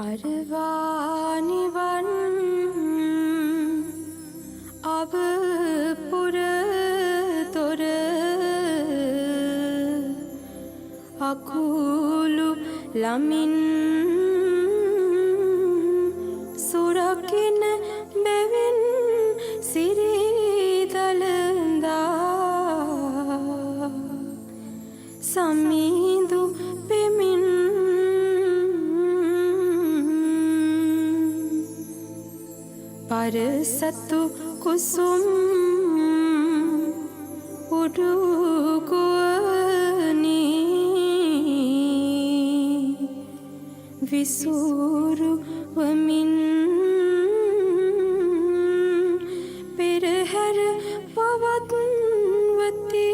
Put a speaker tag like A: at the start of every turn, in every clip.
A: අරවානිවන් අබ පුර තොර අකුලු ලමින් සුරකින බැවින් සිරිදලඳා සමීදු පෙමින් පරසතු කුසුම් උඩුගුවනි විසුරු වමින් පෙරහැර පවත්වති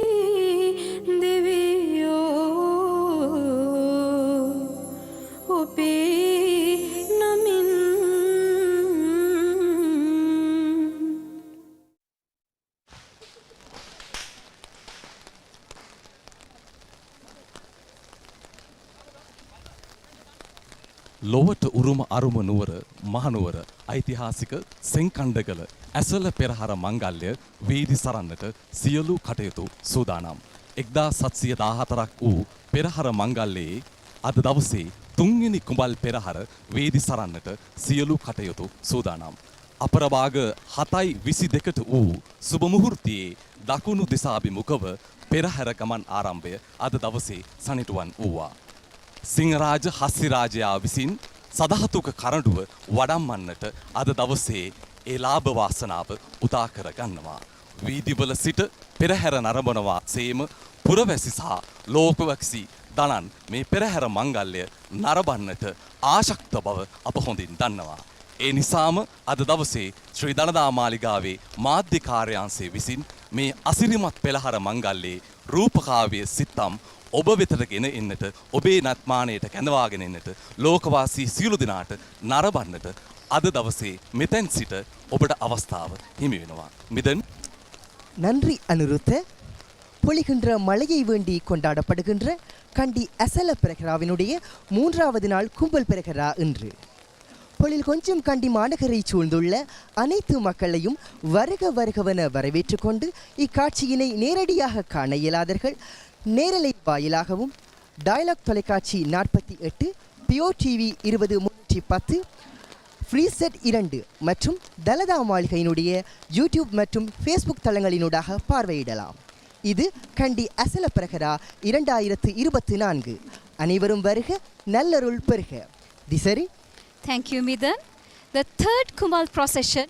A: දෙවියෝ ඔබේ නමින්
B: ලොවට උරුම අරුම නුවර මහනුවර ඓතිහාසික සෙන්කණ්ඩගල ඇසළ පෙරහර මංගල්‍ය වේදි සරන්නට සියලු කටයුතු සූදානම්. 1714ක් වූ පෙරහර මංගල්‍යයේ අද දවසේ තුන්වෙනි කුඹල් පෙරහර වේදි සරන්නට සියලු කටයුතු සූදානම්. අපරභාග 7:22ට වූ සුබ මුහුර්තයේ දකුණු දිසාභිමුඛව පෙරහර ගමන් ආරම්භය අද දවසේ සනිටුවන් වූවා. සිංහරාජ හස්සිරාජයා විසින් සදහතුක කරඬුව වඩම්මන්නට අද දවසේ ඒ ලාභ වාසනාව උදා කර ගන්නවා. වීදිවල සිට පෙරහැර නරඹනවා සේම පුරවැසි සහ ලෝකවැසි දනන් මේ පෙරහැර මංගල්‍ය නරඹන්නට ආශක්ත බව අප හොඳින් දන්නවා. ඒ නිසාම අද දවසේ ශ්‍රී දළදා මාලිගාවේ මාධ්‍ය කාර්යාංශය විසින් මේ අසිරිමත් පෙරහැර මංගල්‍යයේ රූපකාව්‍ය සිත්තම් ඔබ වෙතට ගෙන එන්නට ඔබේ නත්මානයට කැඳවාගෙන එන්නට ලෝකවාසී සියලු දෙනාට නරඹන්නට අද දවසේ මෙතෙන් සිට ඔබට අවස්ථාව හිමි වෙනවා. மிதன்
C: நன்றி அனிருத்த. பொழிகின்ற மழையை வேண்டி கொண்டாடப்படுகின்ற கண்டி அசல பெரஹராவினுடைய 3வது நாள் கும்பல் பெரஹரா இன்று. பொழில் கொஞ்சம் கண்டி மாநகரை சூழ்ந்துள்ள அனைத்து மக்களையும் வருக வருகவென வரவேற்றுக் கொண்டு இக்காட்சியினை நேரடியாக காண இயலாதவர்கள் நேரலை வாயிலாகவும் டயலாக் தொலைக்காட்சி 48 பியோ டிவி 2010 ஃப்ரீசெட் 2 மற்றும் தலதா மாளிகையினுடைய யூடியூப் மற்றும் ஃபேஸ்புக் தளங்களினூடாக பார்வையிடலாம். இது கண்டி அசல பெரஹரா 2024. அனைவரும் வருக, நல்லருள் பெருக. திசரி.
D: Thank you, Midan. The third Kumbal Procession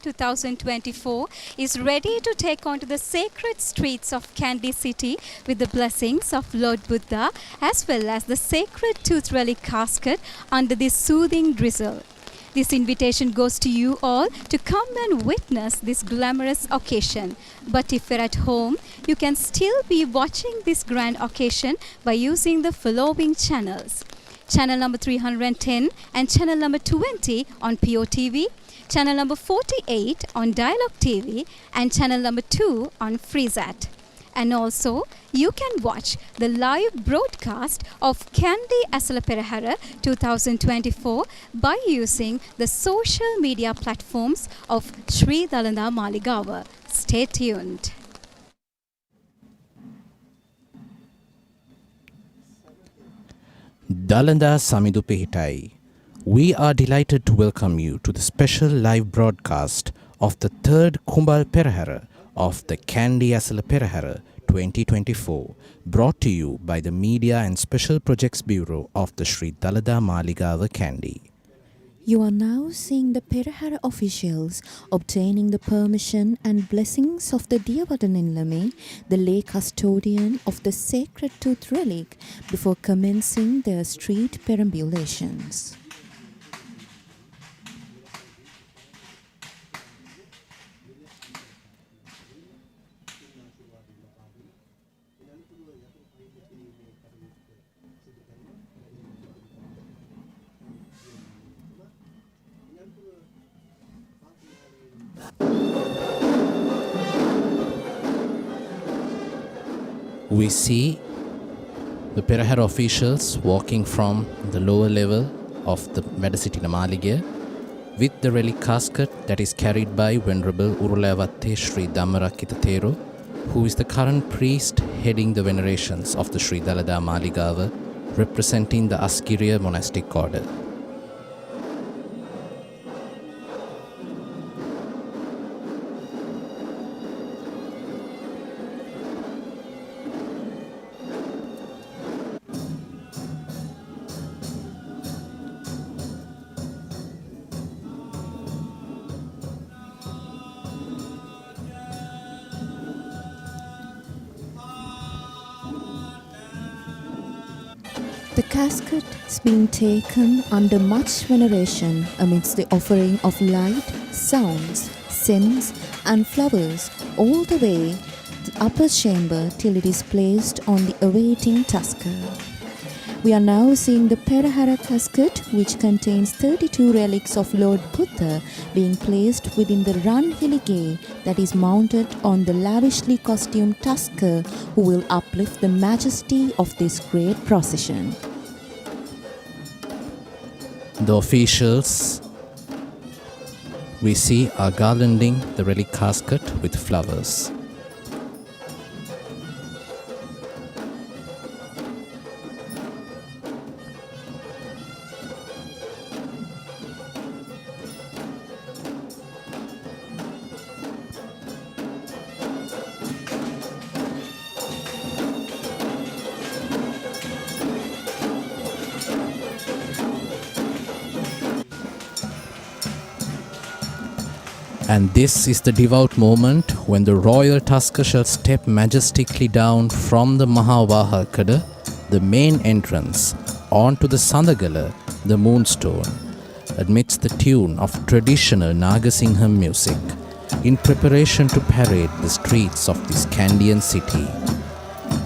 D: 2024 is ready to take on to the sacred streets of Kandy city with the blessings of Lord Buddha as well as the sacred tooth relic casket under this soothing drizzle. This invitation goes to you all to come and witness this glamorous occasion. But if you're at home, you can still be watching this grand occasion by using the following channels. Channel number 310 and channel number 20 on POTV, channel number 48 on Dialog TV and channel number 2 on FreeSat. And also, you can watch the live broadcast of Kandy Esala Perahera 2024 by using the social media platforms of Sri Dalada Maligawa. Stay tuned.
E: Dalada Samidu Pehitai. We are delighted to welcome you to the special live broadcast of the third Kumbal Perahera of the Kandy Esala Perahera 2024, brought to you by the Media and Special Projects Bureau of the Sri Dalada Maligawa Kandy.
F: You are now seeing the Perahera officials obtaining the permission and blessings of the Devale Nilame, the lay custodian of the sacred tooth relic, before commencing their street perambulations.
E: We see The Perahera officials walking from the lower level of the Medicity Maligawa with the relic casket that is carried by Venerable Urulavatte Sri Dhammarakita Thero, who is the current priest heading the venerations of the Sri Dalada Maligawa, representing the Askiriya monastic order.
F: The casket is being taken under much veneration amidst the offering of light, sounds, scents and flowers all the way to the upper chamber till it is placed on the awaiting Tusker. We are now seeing the Perahera casket, which contains 32 relics of Lord Buddha, being placed within the run helige that is mounted on the lavishly costumed Tusker, who will uplift the majesty of this great procession.
E: The officials we see are garlanding the relic casket with flowers. And this is the devout moment when the royal Tusker shall step majestically down from the Mahavahakada, the main entrance, onto the Sandagala, the moonstone, amidst the tune of traditional Nagasingham music, in preparation to parade the streets of this Kandian city.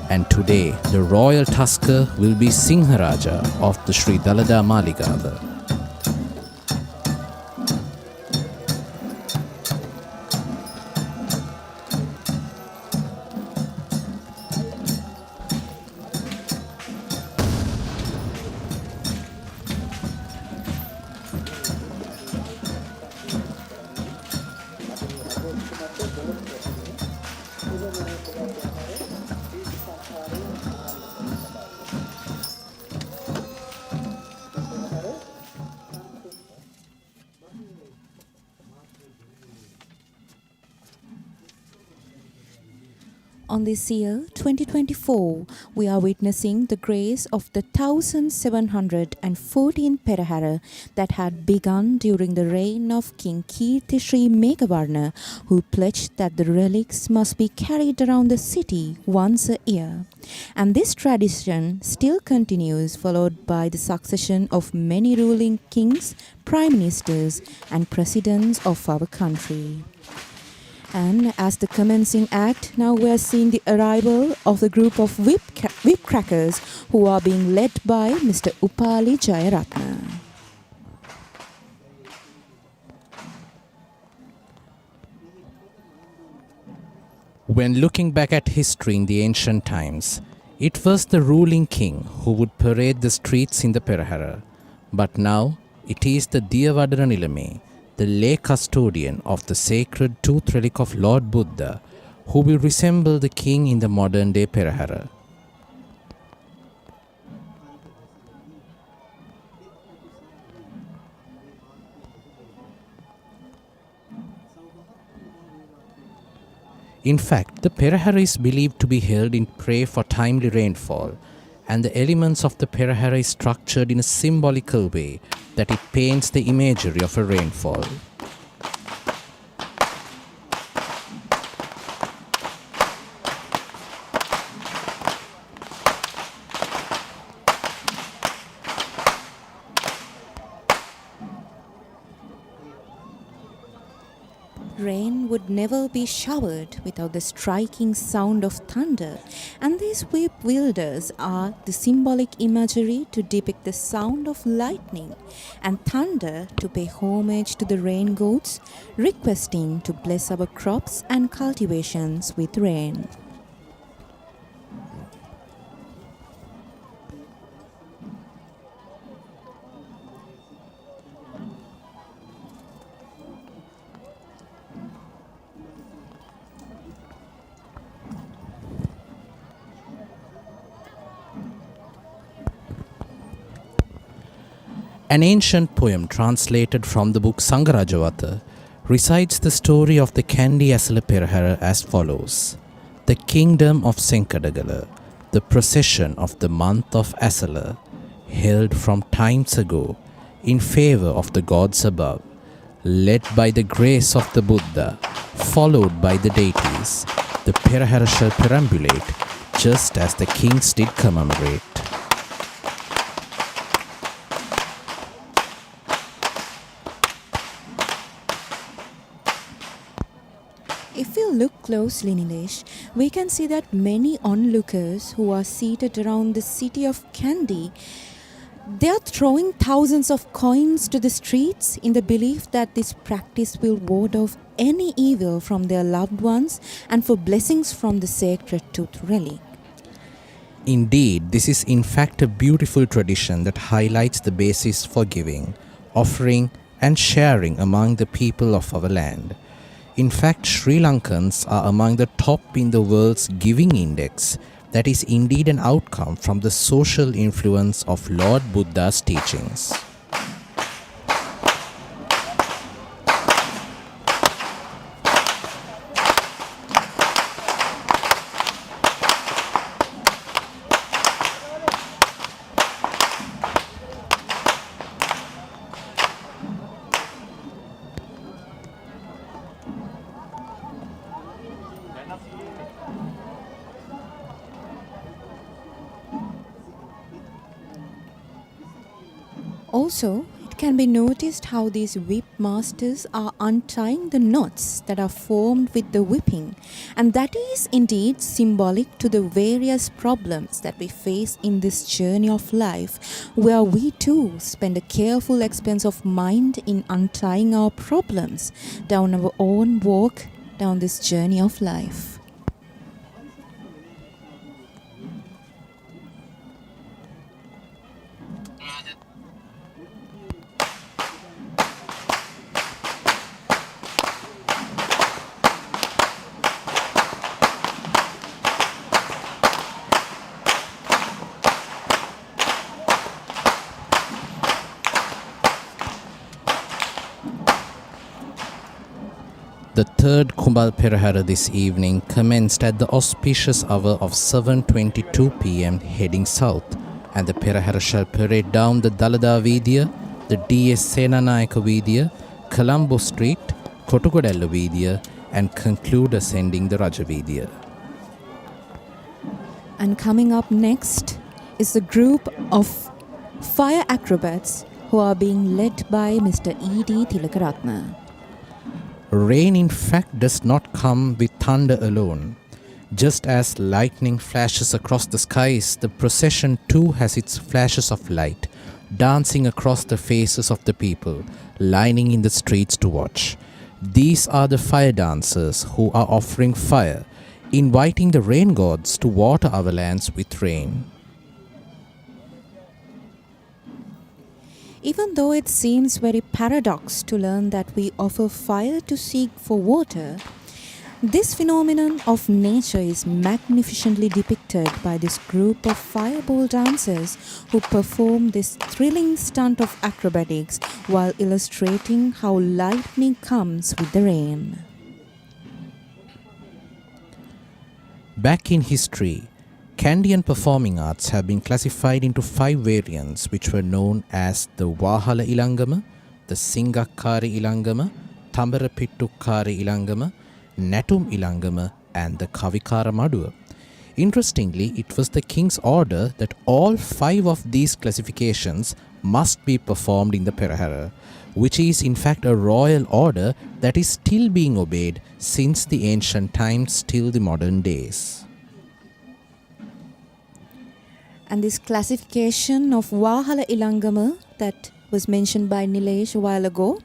E: And today, the royal Tusker will be Singharaja of the Sri Dalada Maligawa.
F: On this year, 2024, we are witnessing the grace of the 1714 Perahera that had begun during the reign of King Kirti Sri Meghavarna, who pledged that the relics must be carried around the city once a year. And this tradition still continues, followed by the succession of many ruling kings, prime ministers, and presidents of our country. And as the commencing act, now we are seeing the arrival of the group of whip crackers who are being led by Mr. Upali Jayaratna.
E: When looking back at history in the ancient times, it was the ruling king who would parade the streets in the Perahera. But now it is the Devale Nilame, the lay custodian of the sacred tooth relic of Lord Buddha, who will resemble the king in the modern day Perahera. In fact, the Perahera is believed to be held in prayer for timely rainfall, and the elements of the Perahera is structured in a symbolical way that it paints the imagery of a rainfall.
F: Rain would never be showered without the striking sound of thunder, and these whip wielders are the symbolic imagery to depict the sound of lightning, and thunder to pay homage to the rain gods, requesting to bless our crops and cultivations with rain.
E: An ancient poem translated from the book Sangarajavata recites the story of the Kandy Esala Perahera as follows. The kingdom of Senkadagala, the procession of the month of Esala, held from times ago in favor of the gods above, led by the grace of the Buddha, followed by the deities, the Perahera shall perambulate just as the kings did commemorate.
F: If we look closely, Nilesh, we can see that many onlookers who are seated around the city of Kandy, they are throwing thousands of coins to the streets in the belief that this practice will ward off any evil from their loved ones and for blessings from the sacred tooth relic.
E: Indeed, this is in fact a beautiful tradition that highlights the basis for giving, offering and sharing among the people of our land. In fact, Sri Lankans are among the top in the world's giving index. That is indeed an outcome from the social influence of Lord Buddha's teachings.
F: Also, it can be noticed how these whip masters are untying the knots that are formed with the whipping, and that is indeed symbolic to the various problems that we face in this journey of life, where we too spend a careful expense of mind in untying our problems down our own walk down this journey of life.
E: The third Kumbal Perahera this evening commenced at the auspicious hour of 7:22 p.m. heading south, and the Perahera shall parade down the Dalada Vidya, the D.S. Senanayaka Vidya, Colombo Street, Kotukodella Vidya, and conclude ascending the Raja Vidya.
F: And coming up next is a group of fire acrobats who are being led by Mr. E.D. Tilakaratna.
E: Rain in fact does not come with thunder alone. Just as lightning flashes across the skies, the procession too has its flashes of light, dancing across the faces of the people, lining in the streets to watch. These are the fire dancers who are offering fire, inviting the rain gods to water our lands with rain.
F: Even though it seems very paradox to learn that we offer fire to seek for water, this phenomenon of nature is magnificently depicted by this group of fireball dancers who perform this thrilling stunt of acrobatics while illustrating how lightning comes with the rain.
E: Back in history, Kandian performing arts have been classified into 5 variants which were known as the Wahala Ilangama, the Singakkari Ilangama, Tambarapittukkari Ilangama, Natum Ilangama and the Kavikara Maduwa. Interestingly, it was the king's order that all 5 of these classifications must be performed in the Perahera, which is in fact a royal order that is still being obeyed since the ancient times till the modern days.
F: And this classification of Wahala Ilangama that was mentioned by Nilesh a while ago,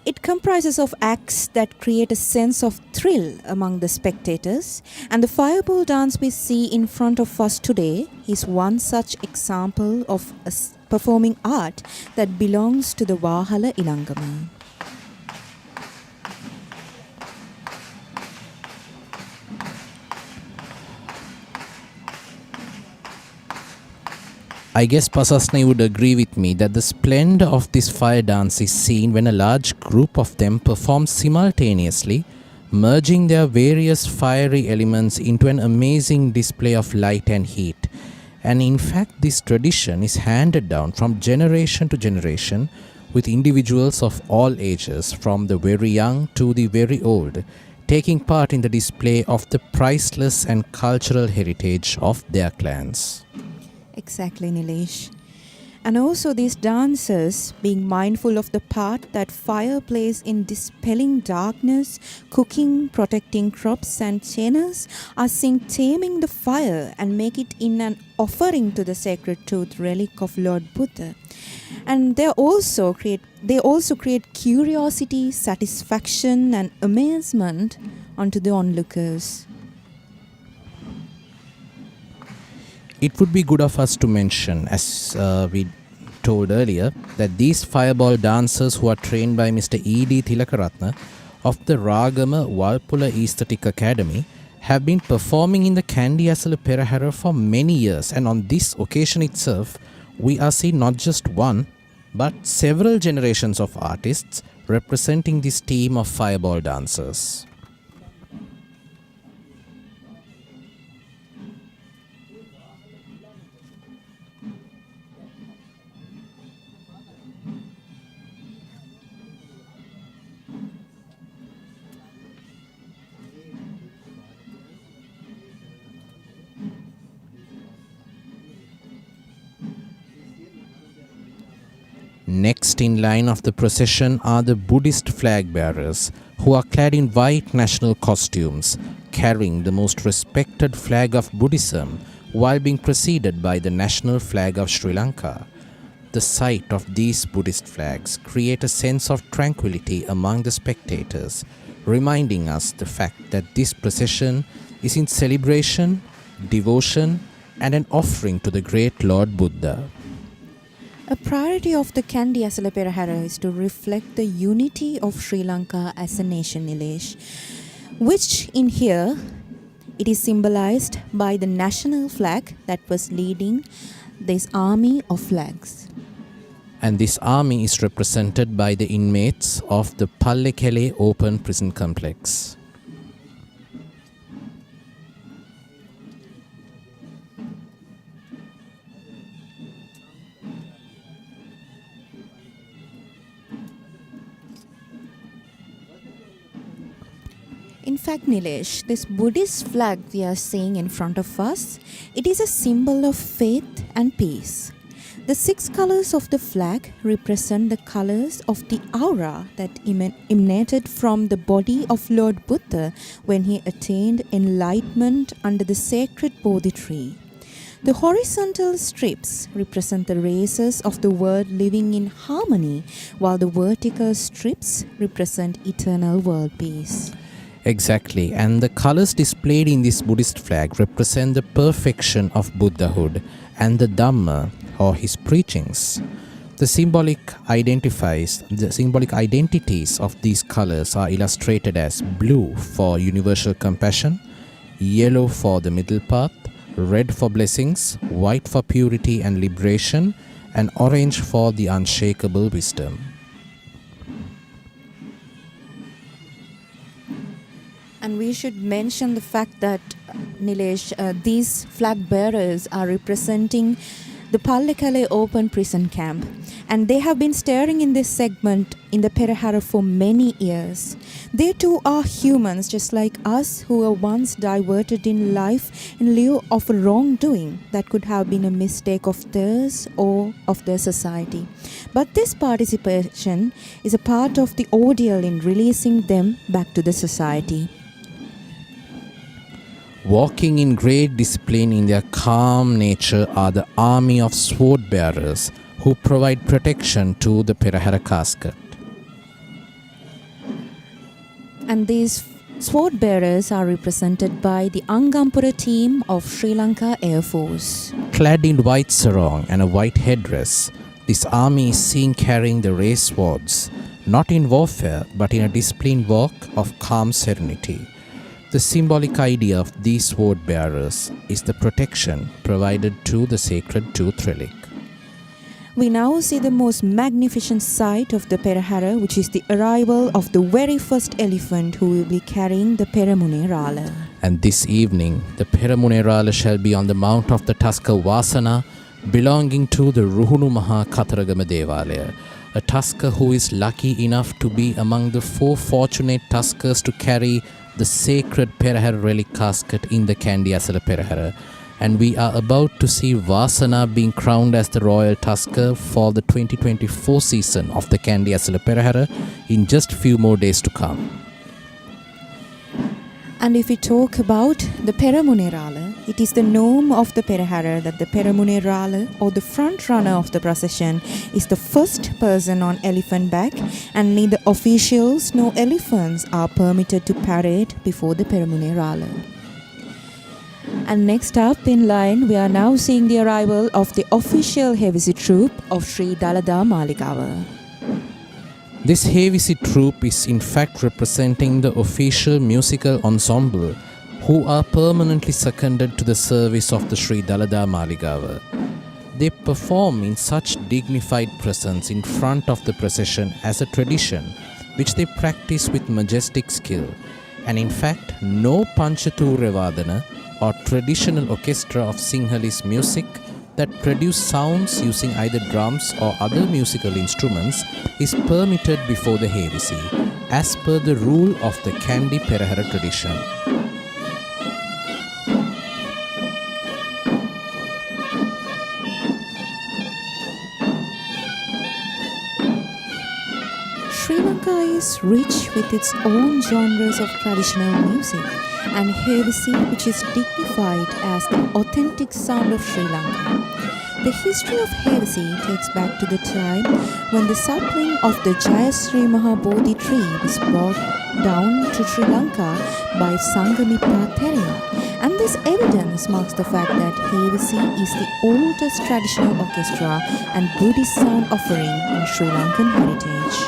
F: it comprises of acts that create a sense of thrill among the spectators, and the fireball dance we see in front of us today is one such example of a performing art that belongs to the Wahala Ilangama.
E: I guess Pasasnai would agree with me that the splendor of this fire dance is seen when a large group of them perform simultaneously, merging their various fiery elements into an amazing display of light and heat. And in fact, this tradition is handed down from generation to generation, with individuals of all ages, from the very young to the very old, taking part in the display of the priceless and cultural heritage of their clans.
F: Exactly, Nilesh. And also these dancers, being mindful of the part that fire plays in dispelling darkness, cooking, protecting crops and chainas, are seen taming the fire and make it in an offering to the sacred tooth relic of Lord Buddha. And they also create curiosity, satisfaction and amazement onto the onlookers.
E: It would be good of us to mention, as we told earlier, that these fireball dancers who are trained by Mr. E.D. Tilakaratna of the Ragama Walpula Aesthetic Academy have been performing in the Kandy Esala Perahera for many years, and on this occasion itself, we are seeing not just one, but several generations of artists representing this team of fireball dancers. Next in line of the procession are the Buddhist flag bearers, who are clad in white national costumes, carrying the most respected flag of Buddhism while being preceded by the national flag of Sri Lanka. The sight of these Buddhist flags create a sense of tranquility among the spectators, reminding us the fact that this procession is in celebration, devotion and an offering to the great Lord Buddha.
F: A priority of the Kandy Esala Perahera is to reflect the unity of Sri Lanka as a nation, Nilesh, which in here it is symbolized by the national flag that was leading this army of flags.
E: And this army is represented by the inmates of the Pallekele Open Prison Complex.
F: In fact, Nilesh, this Buddhist flag we are seeing in front of us, it is a symbol of faith and peace. The 6 colors of the flag represent the colors of the aura that emanated from the body of Lord Buddha when he attained enlightenment under the sacred Bodhi tree. The horizontal strips represent the races of the world living in harmony, while the vertical strips represent eternal world peace.
E: Exactly, and the colors displayed in this Buddhist flag represent the perfection of Buddhahood and the Dhamma, or his preachings. The symbolic identities of these colors are illustrated as blue for universal compassion, yellow for the middle path, red for blessings, white for purity and liberation, and orange for the unshakable wisdom.
F: And we should mention the fact that, Nilesh, these flag bearers are representing the Pallekele Open Prison Camp. And they have been staring in this segment in the Perahera for many years. They too are humans just like us, who were once diverted in life in lieu of a wrongdoing that could have been a mistake of theirs or of their society. But this participation is a part of the ordeal in releasing them back to the society.
E: Walking in great discipline in their calm nature are the army of sword bearers who provide protection to the Perahera casket.
F: And these sword bearers are represented by the Angampura team of Sri Lanka Air Force.
E: Clad in white sarong and a white headdress, this army is seen carrying the race swords, not in warfare but in a disciplined walk of calm serenity. The symbolic idea of these sword bearers is the protection provided to the sacred tooth relic.
F: we now see the most magnificent sight of the Perahera, which is the arrival of the very first elephant who will be carrying the Peramuna.
E: And this evening, the Peramuna shall be on the mount of the Tusker Vasana, belonging to the Ruhunu Maha Kataragama Devale, a Tusker who is lucky enough to be among the 4 fortunate Tuskers to carry the sacred Perahera relic casket in the Kandy Esala Perahera. And we are about to see Vasana being crowned as the royal Tusker for the 2024 season of the Kandy Esala Perahera in just few more days to come.
F: And if we talk about the Peramuna, it is the nome of the Perahera that the Peramuna, or the front runner of the procession, is the first person on elephant back, and neither officials nor elephants are permitted to parade before the Peramuna. And next up in line, we are now seeing the arrival of the official Hewisi troupe of Sri Dalada Maligawa.
E: This Hewisi troupe is in fact representing the official musical ensemble who are permanently seconded to the service of the Sri Dalada Maligawa. They perform in such dignified presence in front of the procession as a tradition which they practice with majestic skill, and in fact no Panchature Vadana or traditional orchestra of Sinhalese music that produce sounds using either drums or other musical instruments is permitted before the Hewisi, as per the rule of the Kandy Perahera tradition.
F: Sri Lanka is rich with its own genres of traditional music, and Hewisi, which is dignified as the authentic sound of Sri Lanka. The history of Hewisi takes back to the time when the sapling of the Jayasri Mahabodhi tree was brought down to Sri Lanka by Sangamipa Therina, and this evidence marks the fact that Hewisi is the oldest traditional orchestra and Buddhist sound offering in Sri Lankan heritage.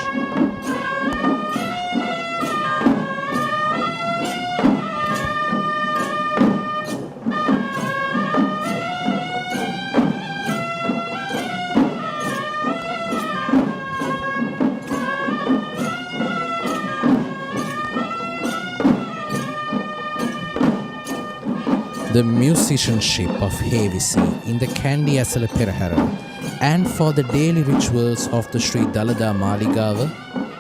E: The musicianship of Hewisi in the Kandy Esala Perahera and for the daily rituals of the Sri Dalada Maligawa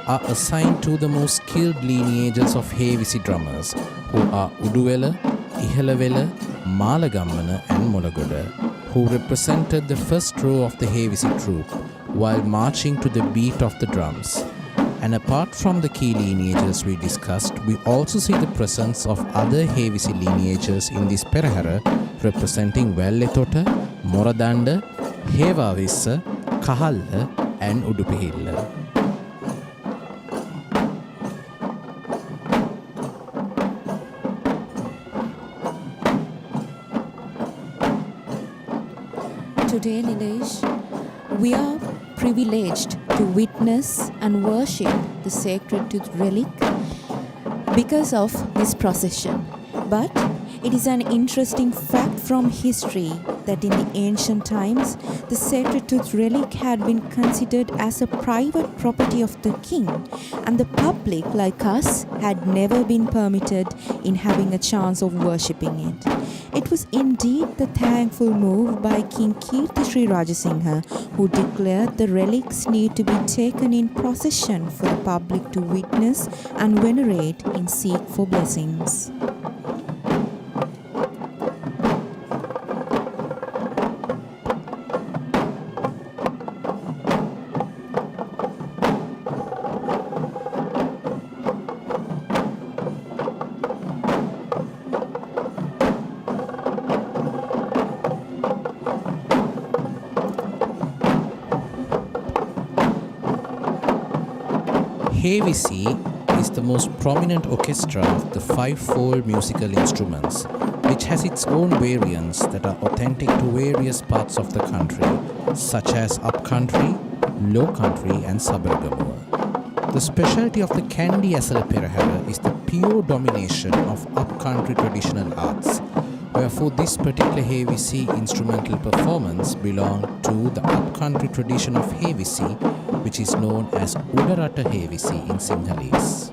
E: are assigned to the most skilled lineages of Hewisi drummers, who are Uduvela, Ihalavela, Malagammana and Molagoda, who represented the first row of the Hewisi troupe while marching to the beat of the drums. And apart from the key lineages we discussed, we also see the presence of other Hewisi lineages in this Perahera, representing Velletota, Moradanda, Hewavissa, Kahalla and Udupihilla.
F: Today, Nilesh, we are privileged to witness and worship the sacred tooth relic because of this procession. But it is an interesting fact from history that in the ancient times, the sacred tooth relic had been considered as a private property of the king, and the public, like us, had never been permitted in having a chance of worshipping it. It was indeed the thankful move by King Kirti Sri Rajasingha who declared the relics need to be taken in procession for the public to witness and venerate and seek for blessings.
E: Hewisi is the most prominent orchestra of the five-fold musical instruments, which has its own variants that are authentic to various parts of the country, such as upcountry, low country and suburban. The specialty of the Kandy Esala Perahera is the pure domination of upcountry traditional arts, Wherefore, this particular Hewisi instrumental performance belonged to the upcountry tradition of Hewisi, which is known as Udarata Hewisi in Sinhalese.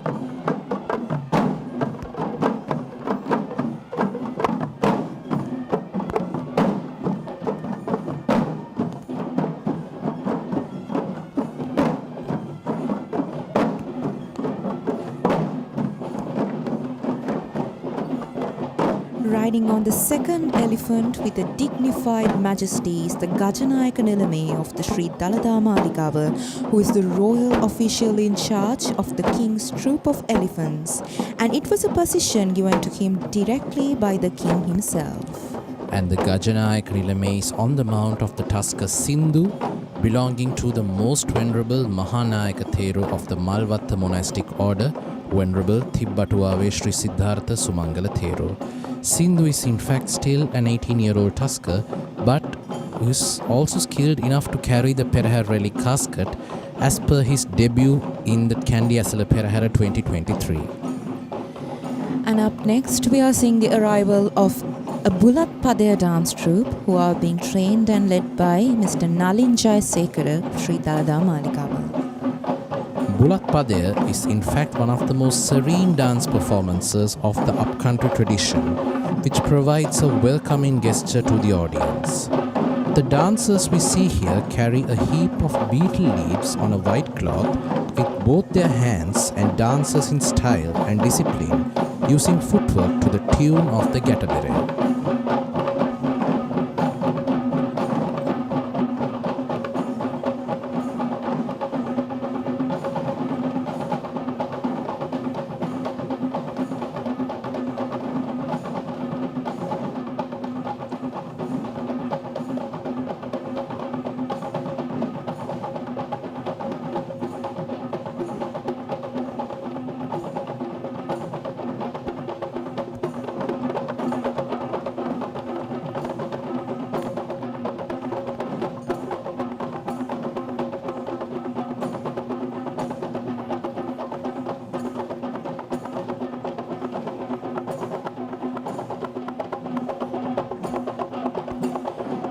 F: Riding on the second elephant with a dignified majesty is the Gajanayake Nilame of the Sri Dalada Maligawa, who is the royal official in charge of the king's troop of elephants, and it was a position given to him directly by the king himself.
E: And the Gajanayake Nilame is on the mount of the Tuskers Sindhu, belonging to the most venerable Mahanayaka Theru of the Malvatta monastic order, Venerable Thibbatuave Sri Siddhartha Sumangala Theru. Sindhu is in fact still an 18-year-old Tusker, but is also skilled enough to carry the Perahera Relic Casket as per his debut in the Kandy Esala Perahera 2023.
F: And up next, we are seeing the arrival of a Bulat Padaya dance troupe who are being trained and led by Mr. Nalinjay Sekara, Sri Dalada Maligawa.
E: Bulat Padaya is in fact one of the most serene dance performances of the upcountry tradition, which provides a welcoming gesture to the audience. The dancers we see here carry a heap of beetle leaves on a white cloth with both their hands and dances in style and discipline, using footwork to the tune of the Gatabere.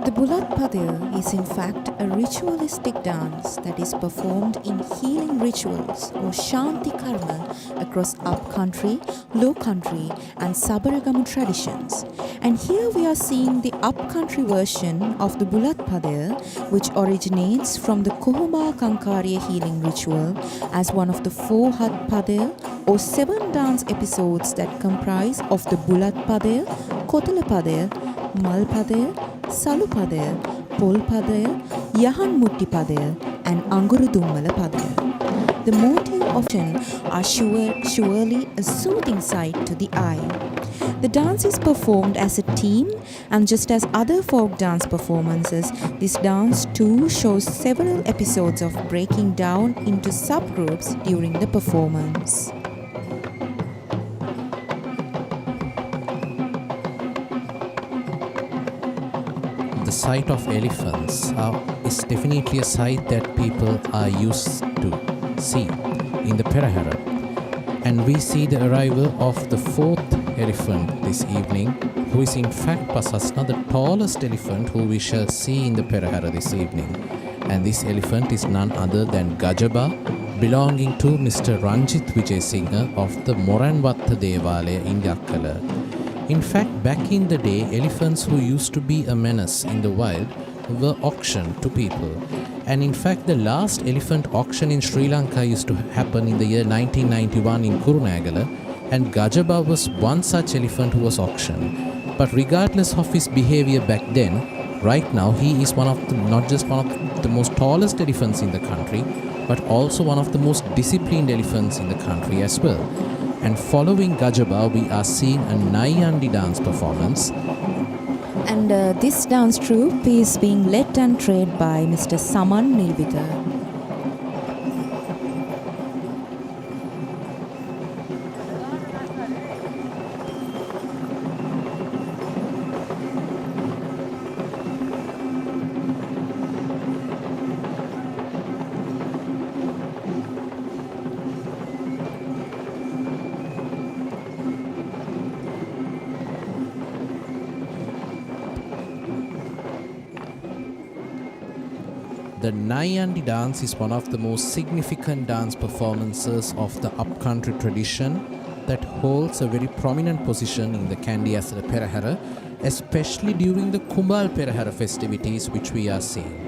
F: The Bulat Padaya is in fact a ritualistic dance that is performed in healing rituals or Shanti Karma across upcountry, low country and Sabaragamu traditions. And here we are seeing the upcountry version of the Bulat Padaya, which originates from the Kohuma Kankarya healing ritual as one of the 4 Hat Padaya or 7 dance episodes that comprise of the Bulat Padaya, Kotala Padaya, Mal Padaya, Salu Padaya, Pol Padaya, Yahan Mutti Padaya and Anguru Dummala Padaya. The motive often are surely a soothing sight to the eye. The dance is performed as a team, and just as other folk dance performances, this dance too shows several episodes of breaking down into subgroups during the performance.
E: The sight of elephants is definitely a sight that people are used to see in the Perahera. And we see the arrival of the 4th elephant this evening, who is in fact Pasasna, the tallest elephant who we shall see in the Perahera this evening. And this elephant is none other than Gajaba, belonging to Mr. Ranjit Vijayasinghe of the Moranvatta Devale in Yakkala. In fact, back in the day, elephants who used to be a menace in the wild were auctioned to people. And in fact, the last elephant auction in Sri Lanka used to happen in the year 1991 in Kurunegala, and Gajaba was one such elephant who was auctioned. But regardless of his behavior back then, right now he is not just one of the most tallest elephants in the country, but also one of the most disciplined elephants in the country as well. And following Gajaba, we are seeing a Nayandi dance performance.
F: And this dance troupe is being led and trained by Mr. Saman Nilvita.
E: The Nayandi dance is one of the most significant dance performances of the upcountry tradition that holds a very prominent position in the Kandy Esala Perahera, especially during the Kumbal Perahera festivities which we are seeing.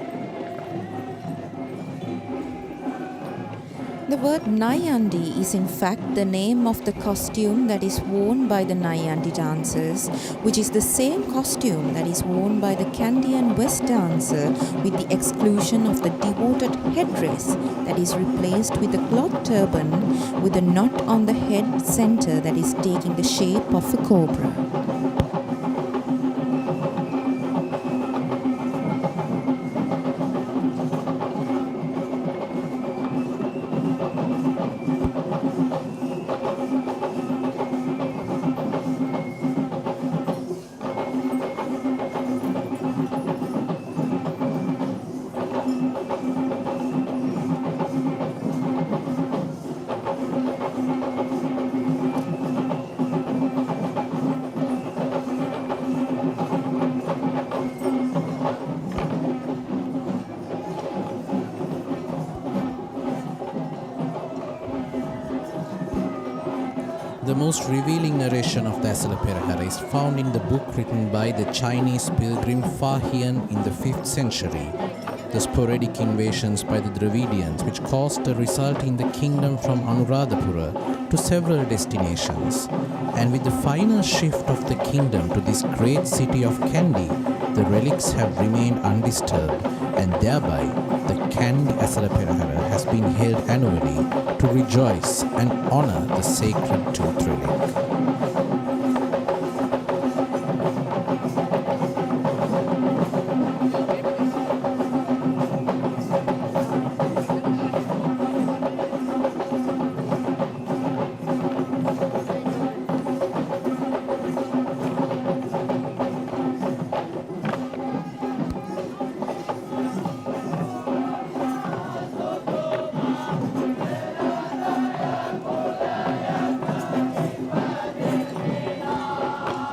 F: The word Nayandi is in fact the name of the costume that is worn by the Nayandi dancers, which is the same costume that is worn by the Kandy and Ves dancer, with the exclusion of the devoted headdress that is replaced with a cloth turban with a knot on the head center that is taking the shape of a cobra.
E: The most revealing narration of the Esala Perahera is found in the book written by the Chinese pilgrim Fa Hien in the 5th century, The Sporadic Invasions by the Dravidians, which caused a result in the kingdom from Anuradhapura to several destinations. And with the final shift of the kingdom to this great city of Kandy, the relics have remained undisturbed, and thereby the Kandy Esala Perahera has been held annually to rejoice and honor the sacred tooth relic.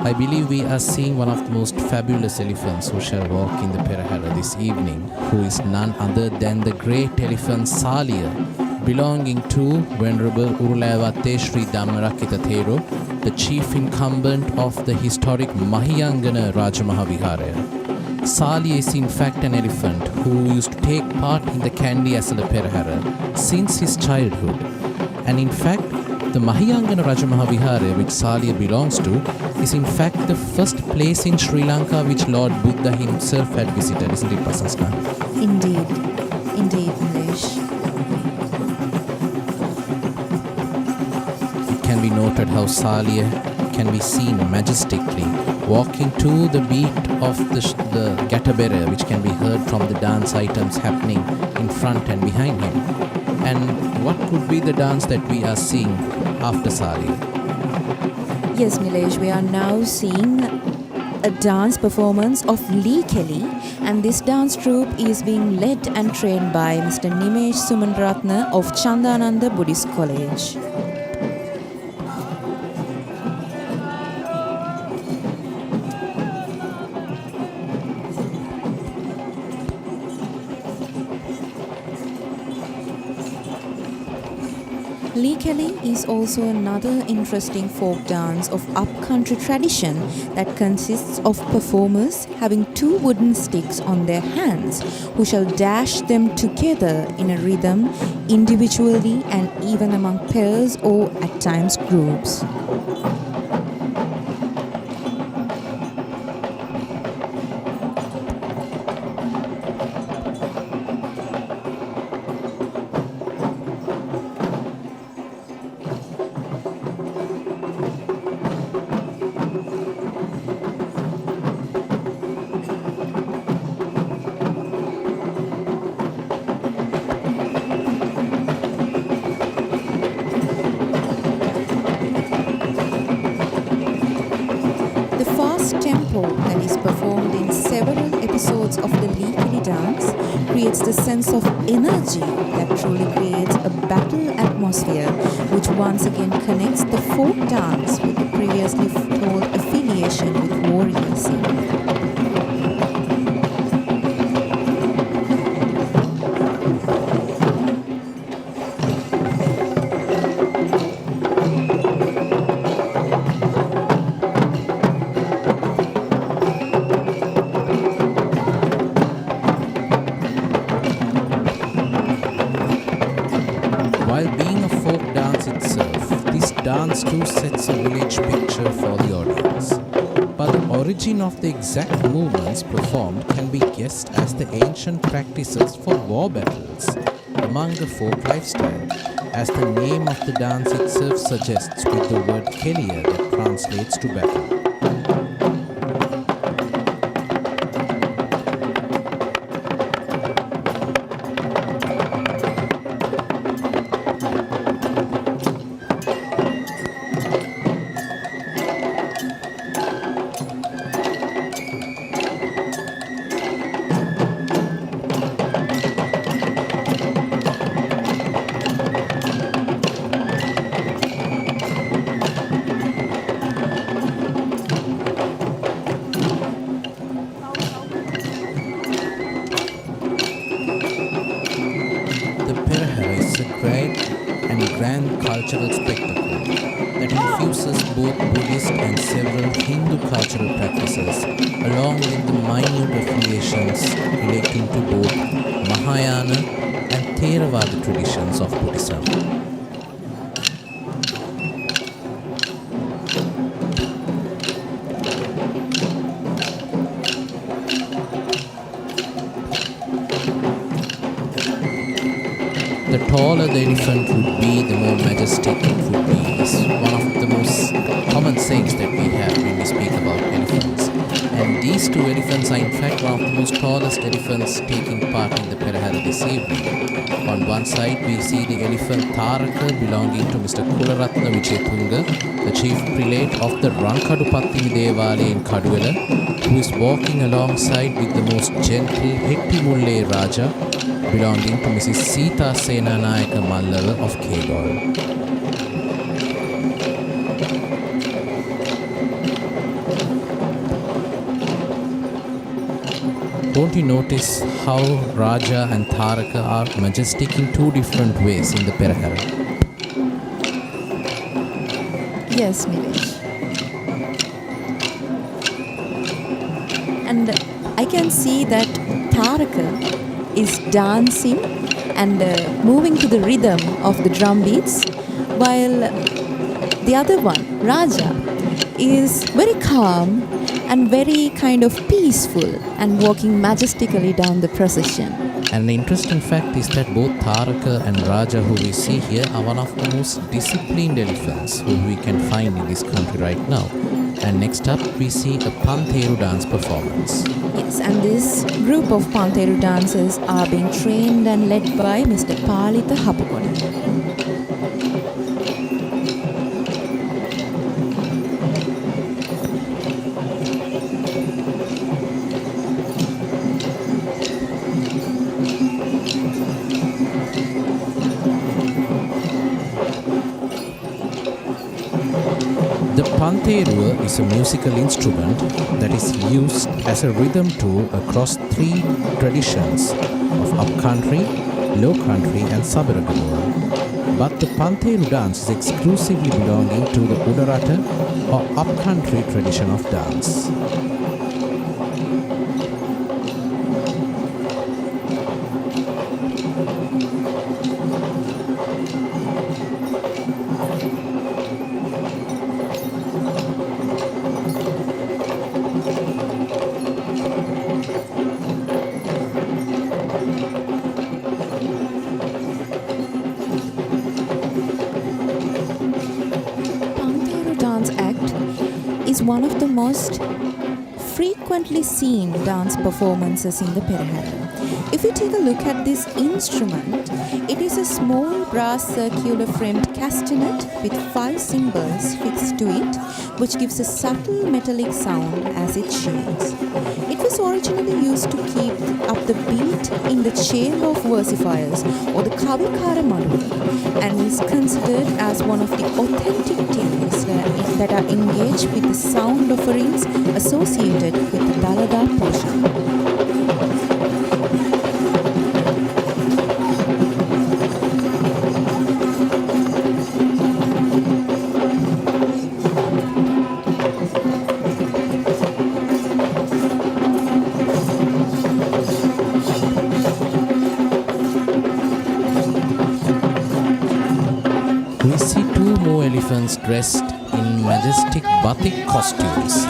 E: I believe we are seeing one of the most fabulous elephants who shall walk in the Perahera this evening, who is none other than the great elephant Salia, belonging to Venerable Urulavatte Sri Dhammarakkhita Thero, the chief incumbent of the historic Mahiyangana Rajamahaviharaya. Salia is in fact an elephant who used to take part in the Kandy Esala Perahera since his childhood, and in fact the Mahiyangana Rajamahaviharaya, which Salia belongs to, is in fact the first place in Sri Lanka which Lord Buddha himself had visited, isn't it, Prasasna?
F: Indeed, Nilesh.
E: It can be noted how Salia can be seen majestically walking to the beat of the Gatabere, which can be heard from the dance items happening in front and behind him. And what could be the dance that we are seeing after Salia?
F: Yes, Nilesh, we are now seeing a dance performance of Lee Kelly, and this dance troupe is being led and trained by Mr. Nimesh Sumanratna of Chandananda Buddhist College. Lee Kelly is also another interesting folk dance of upcountry tradition that consists of performers having two wooden sticks on their hands who shall dash them together in a rhythm individually and even among pairs or at times groups. That is performed in several episodes of the Lee Kelly dance creates the sense of energy that truly creates a battle atmosphere, which once again connects the folk dance with the previously told affiliation with warrior singing.
E: being a folk dance itself, this dance too sets a village picture for the audience. But the origin of the exact movements performed can be guessed as the ancient practices for war battles among the folk lifestyle, as the name of the dance itself suggests with the word Kelia that translates to battle. Cultural spectacle that infuses both Buddhist and several Hindu cultural practices, along with the minute affiliations relating to both Mahayana and Theravada traditions of Buddhism. The taller the elephant would be, the more majestic it would be. Is one of the most common sayings that we have when we speak about elephants. And these two elephants are in fact one of the most tallest elephants taking part in the Perahera this evening. On one side we see the elephant Tharaka belonging to Mr. Kularatna Vijayatunga, the chief prelate of the Patini Devale in Kaduwela, who is walking alongside with the most gentle Hettimulle Raja belonging to Mrs. Sita Senanayaka Mallava of Kegol. Don't you notice how Raja and Tharaka are majestic in two different ways in the Perahera?
F: Yes, Nilesh. And I can see that Tharaka is dancing and moving to the rhythm of the drum beats, while the other one, Raja, is very calm and very kind of peaceful and walking majestically down the procession.
E: And the interesting fact is that both Tharaka and Raja who we see here are one of the most disciplined elephants who we can find in this country right now. And next up we see a Pantheru dance performance.
F: Yes, and this group of Pantheru dancers are being trained and led by Mr. Palitha Hapukoni.
E: The Pantheru is a musical instrument that is used as a rhythm tool across three traditions of upcountry, low country and Sabaragamura. But the Pantheru dance is exclusively belonging to the Udarata or upcountry tradition of dance.
F: One of the most frequently seen dance performances in the Perahera. If you take a look at this instrument, it is a small brass circular framed castanet with 5 cymbals fixed to it, which gives a subtle metallic sound as it shakes. It was originally used to keep up the beat in the chain of versifiers or the Kavikara Maduwa, and is considered as one of the authentic tales that are engaged with the sound offerings associated with the Dalada portion.
E: we see two more elephants dressed in majestic batik costumes.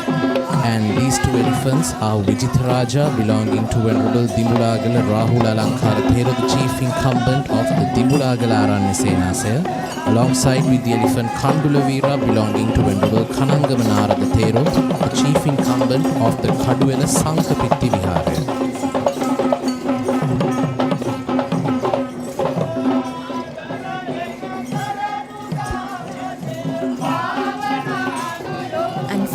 E: And these two elephants are Vijitaraja, belonging to Venerable Dimbulagala Rahula Alankara Thero, the chief incumbent of the Dimbulagala Aranyasenasaya, alongside with the elephant Kandulavira, belonging to Venerable Kanangamanara Thero, the chief incumbent of the Kaduela Sankapitti Vihara.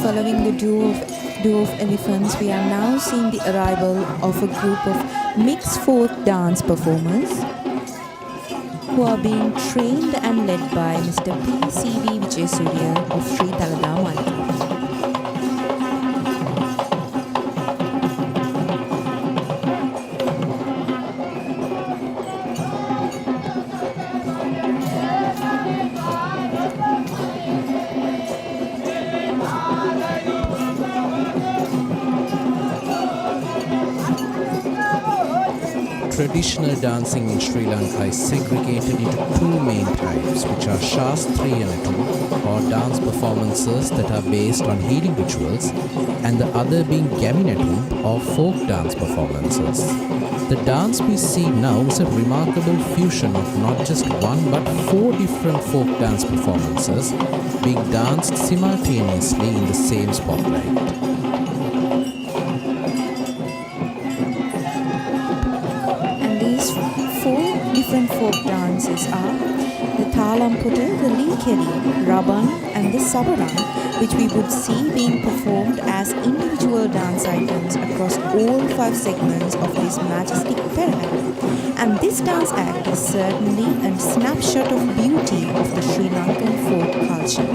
F: Following the duo of elephants, we are now seeing the arrival of a group of mixed folk dance performers who are being trained and led by Mr. P.C.V. Vijayasuriya of Sri Dalada, Maligawa.
E: Traditional dancing in Sri Lanka is segregated into two main types, which are Shastriya Natu, or dance performances that are based on healing rituals, and the other being Gaminatu, or folk dance performances. The dance we see now is a remarkable fusion of not just one but 4 different folk dance performances being danced simultaneously in the same spotlight.
F: Different folk dances are the Thalamputta, the Likeri, Raban and the Sabaran, which we would see being performed as individual dance items across all 5 segments of this majestic Perahera. And this dance act is certainly a snapshot of beauty of the Sri Lankan folk culture.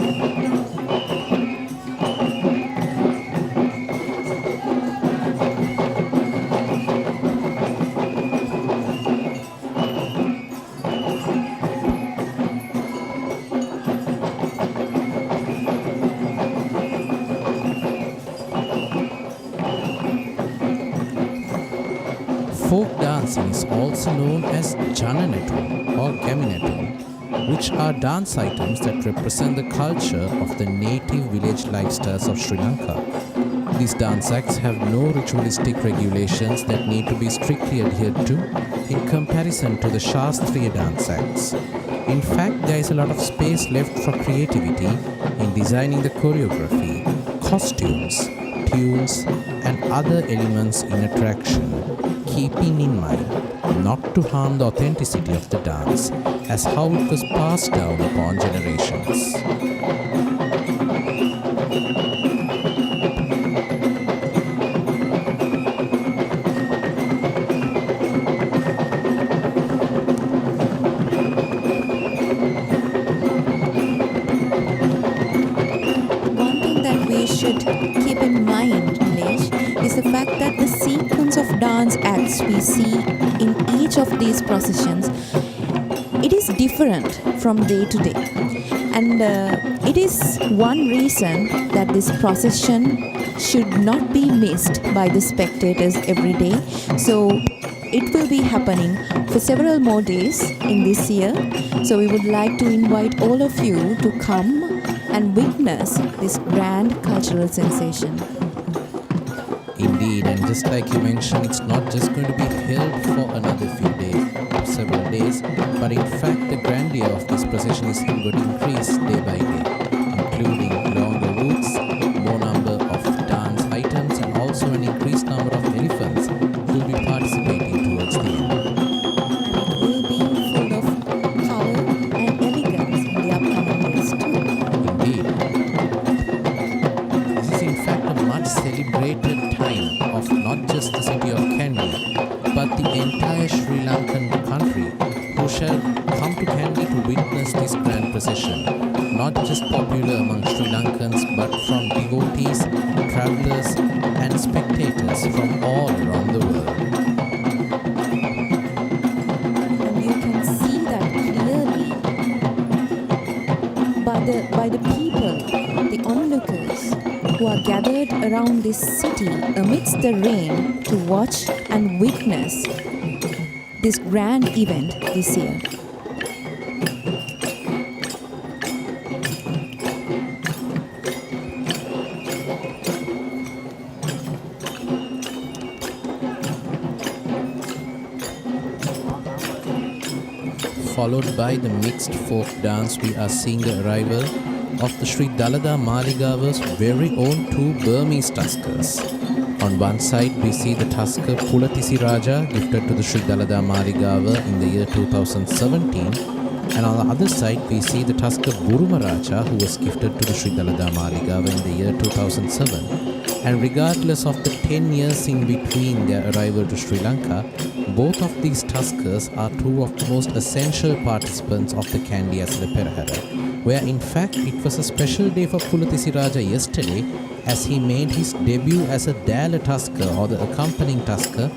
E: Folk dancing is also known as Jananatu or Gaminatu, which are dance items that represent the culture of the native village lifestyles of Sri Lanka. These dance acts have no ritualistic regulations that need to be strictly adhered to in comparison to the Shastriya dance acts. In fact, there is a lot of space left for creativity in designing the choreography, costumes, tunes, and other elements in attraction, keeping in mind not to harm the authenticity of the dance as how it was passed down upon generations.
F: One thing that we should keep in mind, Nilesh, is the fact that the sequence of dance acts we see in each of these processions, it is different from day to day. And it is one reason that this procession should not be missed by the spectators every day. So it will be happening for several more days in this year. So we would like to invite all of you to come and witness this grand cultural sensation.
E: Indeed, and just like you mentioned, it's not just going to be held for another few days, several days, but in fact the grandeur of this procession is going to increase day by day, including longer routes, more number of dance items, and also an increased number of elephants who will be participating towards the end.
F: It will be full of power and elegance in the upcoming days too.
E: Indeed. This is in fact a much celebrated time of not just the city of Kandy, but the entire Sri Lankan country, who shall come to Kandy to witness this grand procession, not just popular among Sri Lankans, but from devotees, travelers, and spectators from all around the world.
F: And you can see that clearly by the people, the onlookers, who are gathered around this city amidst the rain to watch and witness this grand event this year.
E: followed by the mixed folk dance, we are seeing the arrival of the Sri Dalada Maligawa's very own two Burmese Tuskers. On one side, we see the Tusker Pulatisi Raja gifted to the Sri Dalada Maligawa in the year 2017. And on the other side, we see the Tusker Buruma Raja who was gifted to the Sri Dalada Maligawa in the year 2007. And regardless of the 10 years in between their arrival to Sri Lanka, both of these Tuskers are two of the most essential participants of the Kandy Esala Perahera, where in fact it was a special day for Pulatisi Raja yesterday as he made his debut as a Dalada Tusker or the accompanying Tusker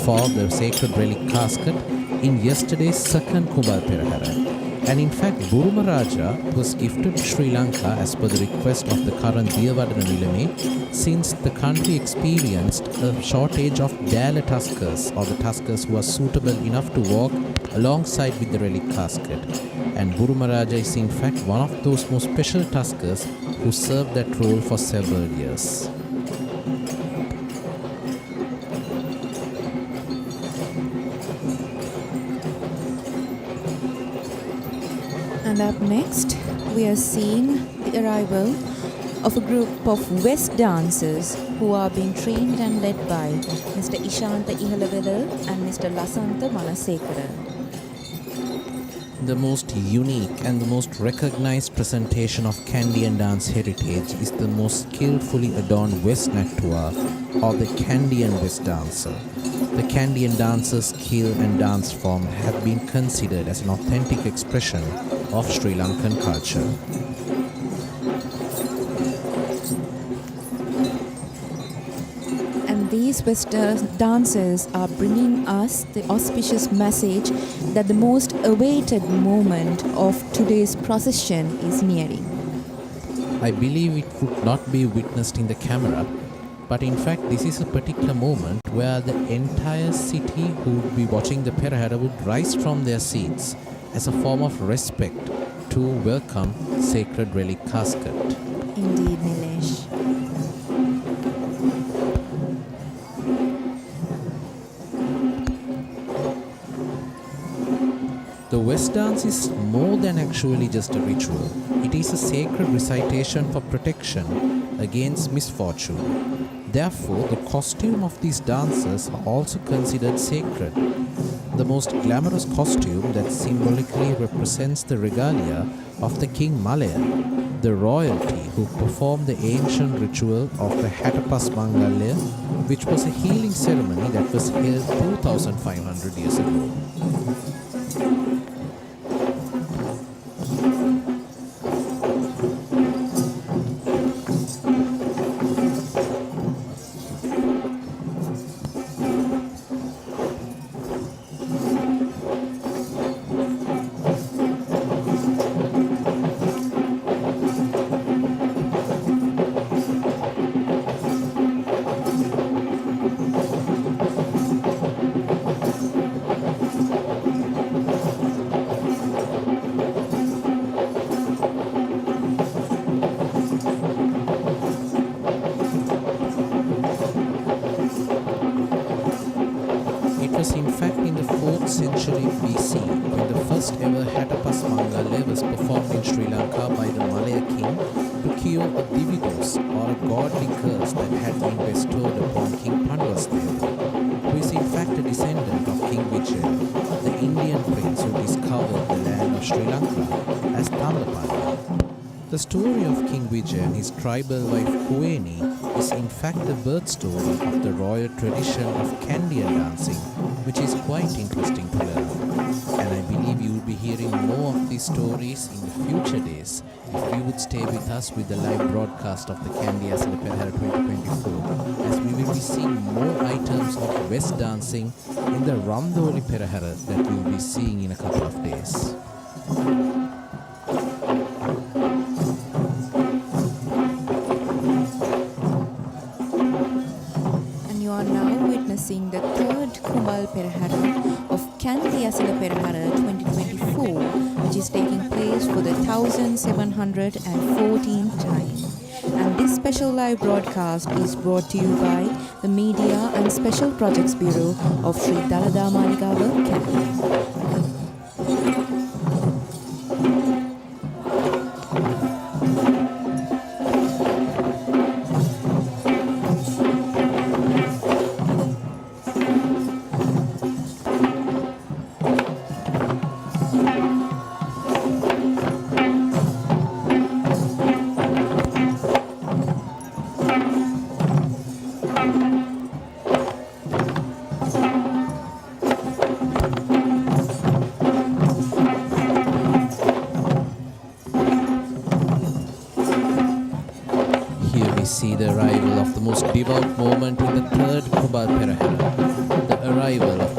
E: for the sacred relic casket in yesterday's second Kumbal Perahera. And in fact, Buruma Raja was gifted to Sri Lanka as per the request of the current Devale Nilame, since the country experienced a shortage of Devale Tuskers or the Tuskers who are suitable enough to walk alongside with the relic casket. And Buruma Raja is in fact one of those most special Tuskers who served that role for several years.
F: And up next, we are seeing the arrival of a group of Ves dancers who are being trained and led by Mr. Ishanta Ihalavela and Mr. Lasantha Manasekara.
E: The most unique and the most recognized presentation of Kandian dance heritage is the most skillfully adorned Ves Nattua or the Kandian Ves dancer. The Kandian dancer's skill and dance form have been considered as an authentic expression of Sri Lankan culture.
F: And these Ves dancers are bringing us the auspicious message that the most awaited moment of today's procession is nearing.
E: I believe it would not be witnessed in the camera, but in fact this is a particular moment where the entire city who would be watching the Perahera would rise from their seats as a form of respect to welcome sacred relic casket.
F: Indeed, Nilesh.
E: The Ves dance is more than actually just a ritual. It is a sacred recitation for protection against misfortune. Therefore, the costume of these dancers are also considered sacred. The most glamorous costume that symbolically represents the regalia of the King Malaya, the royalty who performed the ancient ritual of the Hatapas Mangalya, which was a healing ceremony that was held 2500 years ago. In fact, in the 4th century BC, when the first ever Hatapas Mangalya was performed in Sri Lanka by the Malaya king to cure a dividus or a godly curse that had been bestowed upon King Pandavasdeva, who is in fact a descendant of King Vijaya, the Indian prince who discovered the land of Sri Lanka as Tamlapalli. The story of King Vijaya and his tribal wife Kueni is in fact the birth story of the royal tradition of Kandian dancing, which is quite interesting to learn. And I believe you will be hearing more of these stories in the future days if you would stay with us with the live broadcast of the Kandy Esala Perahera 2024, as we will be seeing more items of Ves dancing in the Ramdoli Perahera that you will be seeing in a couple of days.
F: Witnessing the third Kumbal Perahera of Kandy Esala Perahera 2024, which is taking place for the 1714th time. And this special live broadcast is brought to you by the Media and Special Projects Bureau of Sri Dalada Maligawa, Kandy.
E: See the arrival of the most devout moment in the third Kumbal Perahera, the arrival of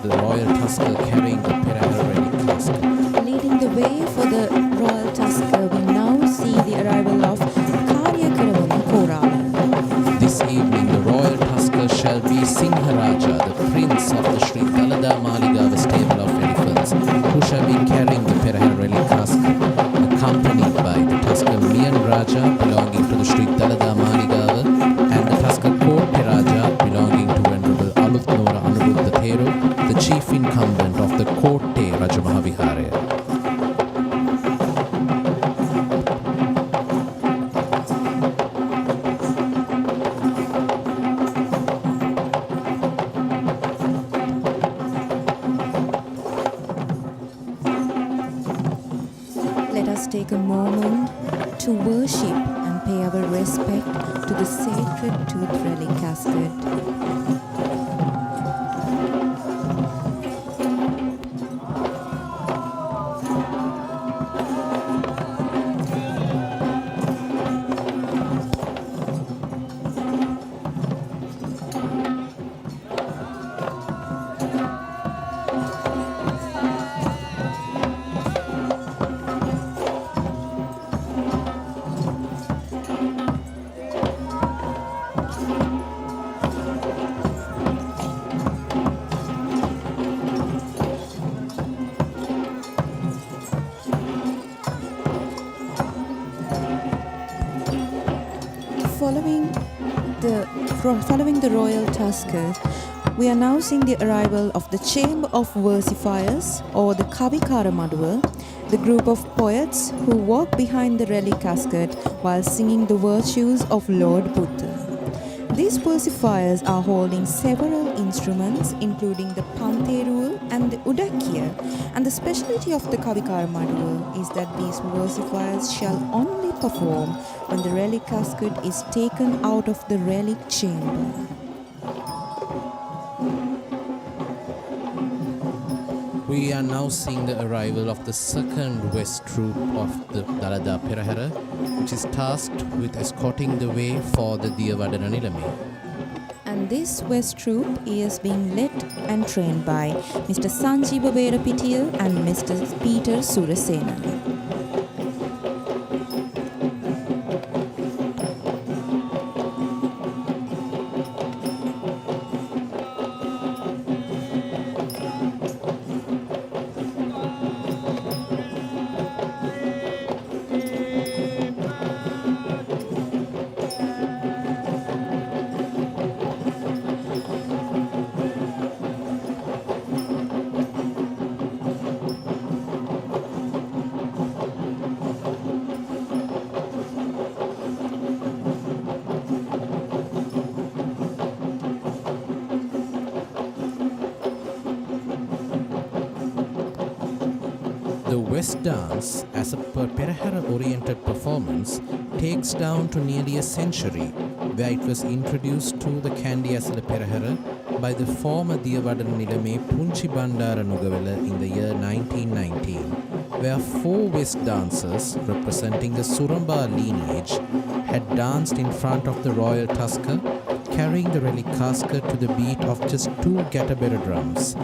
E: the royal Tusker carrying the Perahera relic casket.
F: Leading the way for the royal Tusker, we now see the arrival of Kavikara Maduwa.
E: This evening, the royal Tusker shall be Singharaja, the prince of the Sri Dalada Maligawa stable of elephants, who shall be carrying the Perahera relic casket, accompanied by the Tusker Mian Raja belonging to the Sri Dalada Maligawa and the Tusker Court Raja belonging to Venerable Aluthnora Anuruddha Theru, the chief incumbent of the Court Raja Mahavishnu.
F: Let us take a moment to worship and pay our respect to the sacred tooth relic casket. Following the royal Tusker, we are now seeing the arrival of the Chamber of Versifiers, or the Kavikara Maduwa, the group of poets who walk behind the relic casket while singing the virtues of Lord Buddha. These versifiers are holding several instruments, including the Pantheru and the Udakya, and the speciality of the Kavikara Maduwa is that these versifiers shall only perform when the relic casket is taken out of the relic chamber.
E: We are now seeing the arrival of the second West troop of the Dalada Perahera, which is tasked with escorting the way for the Devale Nilame.
F: And this West troop is being led and trained by Mr. Sanjeeva Veerapitil and Mr. Peter Surasena.
E: The West dance, as a Perahera-oriented performance, takes down to nearly a century, where it was introduced to the Kandy Esala Perahera by the former Devale Nilame Punchi Bandara Nugavela in the year 1919, where 4 West dancers representing the Suramba lineage had danced in front of the royal Tusker, carrying the relic casket to the beat of just 2 Gatabera drums.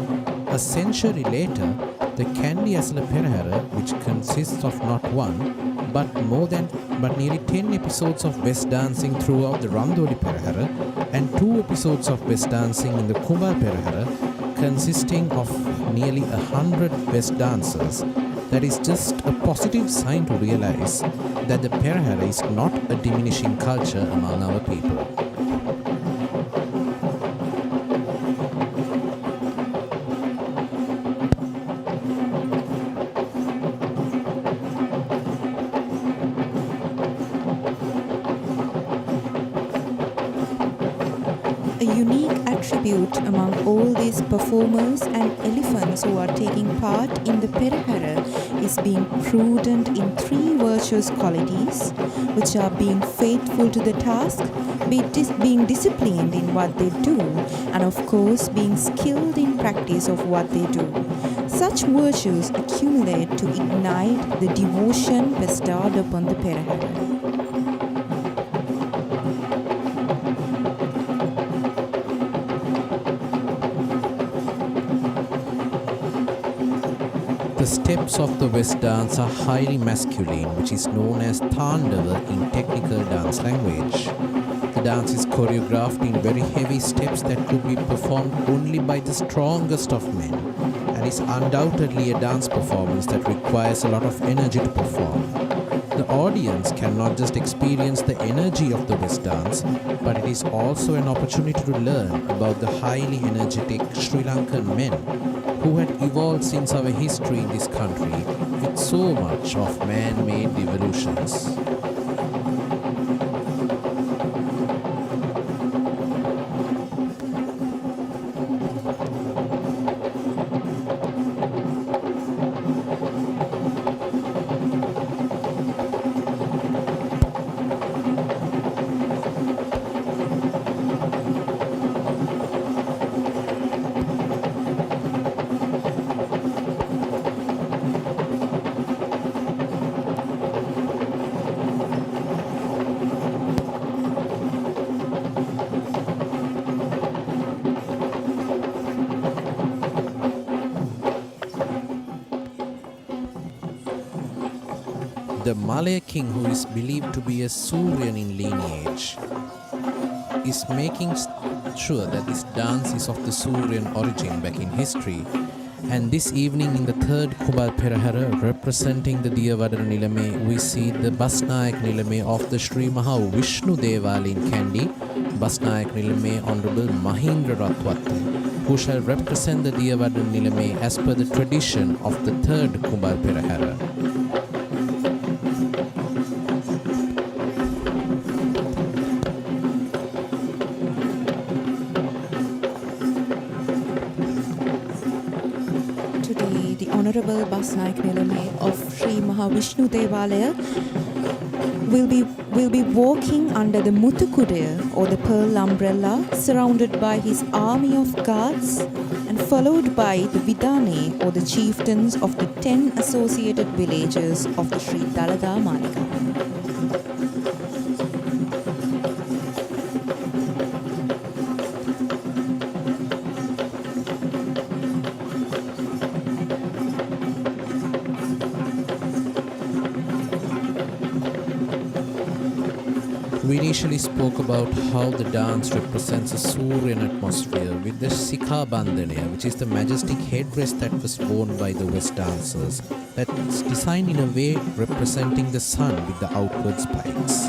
E: A century later, the Kandy Esala Perahera, which consists of not one, but nearly 10 episodes of West dancing throughout the Randoli Perahera and 2 episodes of West dancing in the Kumbal Perahera, consisting of nearly 100 West dancers. That is just a positive sign to realize that the Perahera is not a diminishing culture among our people.
F: unique attribute among all these performers and elephants who are taking part in the Perahera is being prudent in three virtuous qualities, which are being faithful to the task, being disciplined in what they do, and of course being skilled in practice of what they do. Such virtues accumulate to ignite the devotion bestowed upon the Perahera.
E: The steps of the Ves dance are highly masculine, which is known as Thandava in technical dance language. The dance is choreographed in very heavy steps that could be performed only by the strongest of men, and is undoubtedly a dance performance that requires a lot of energy to perform. The audience can not just experience the energy of the Ves dance, but it is also an opportunity to learn about the highly energetic Sri Lankan men who had evolved since our history in this country with so much of man-made evolutions. The Malay king, who is believed to be a Surian in lineage, is making sure that this dance is of the Surian origin back in history. And this evening in the third Kumbal Perahera, representing the Devale Nilame, we see the Gasjanayake Nilame of the Sri Mahavishnu Devale in Kandy, Gasjanayake Nilame Honorable Mahindra Ratwatte, who shall represent the Devale Nilame as per the tradition of the third Kumbal Perahera.
F: Honorable Gasjanayake Nilame of Sri Mahavishnu Devale will be walking under the Muthukudaya or the pearl umbrella, surrounded by his army of guards and followed by the Vidane or the chieftains of the 10 associated villages of the Sri Dalada Maligawa.
E: We initially spoke about how the dance represents a Surian atmosphere with the Sikha Bandhaniya, which is the majestic headdress that was worn by the Ves dancers, that's designed in a way representing the sun with the outward spikes.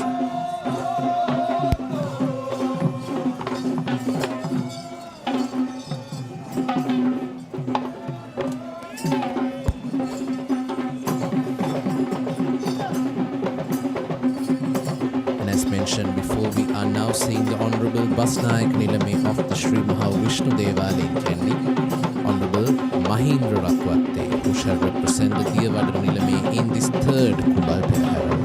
E: Before, we are now seeing the Honorable Gasjanayake Nilame of the Sri Mahavishnu Devale in Kandy, Honorable Mahindra Ratwatte, who shall represent the Devale Nilame in this third Kumbal Perahera.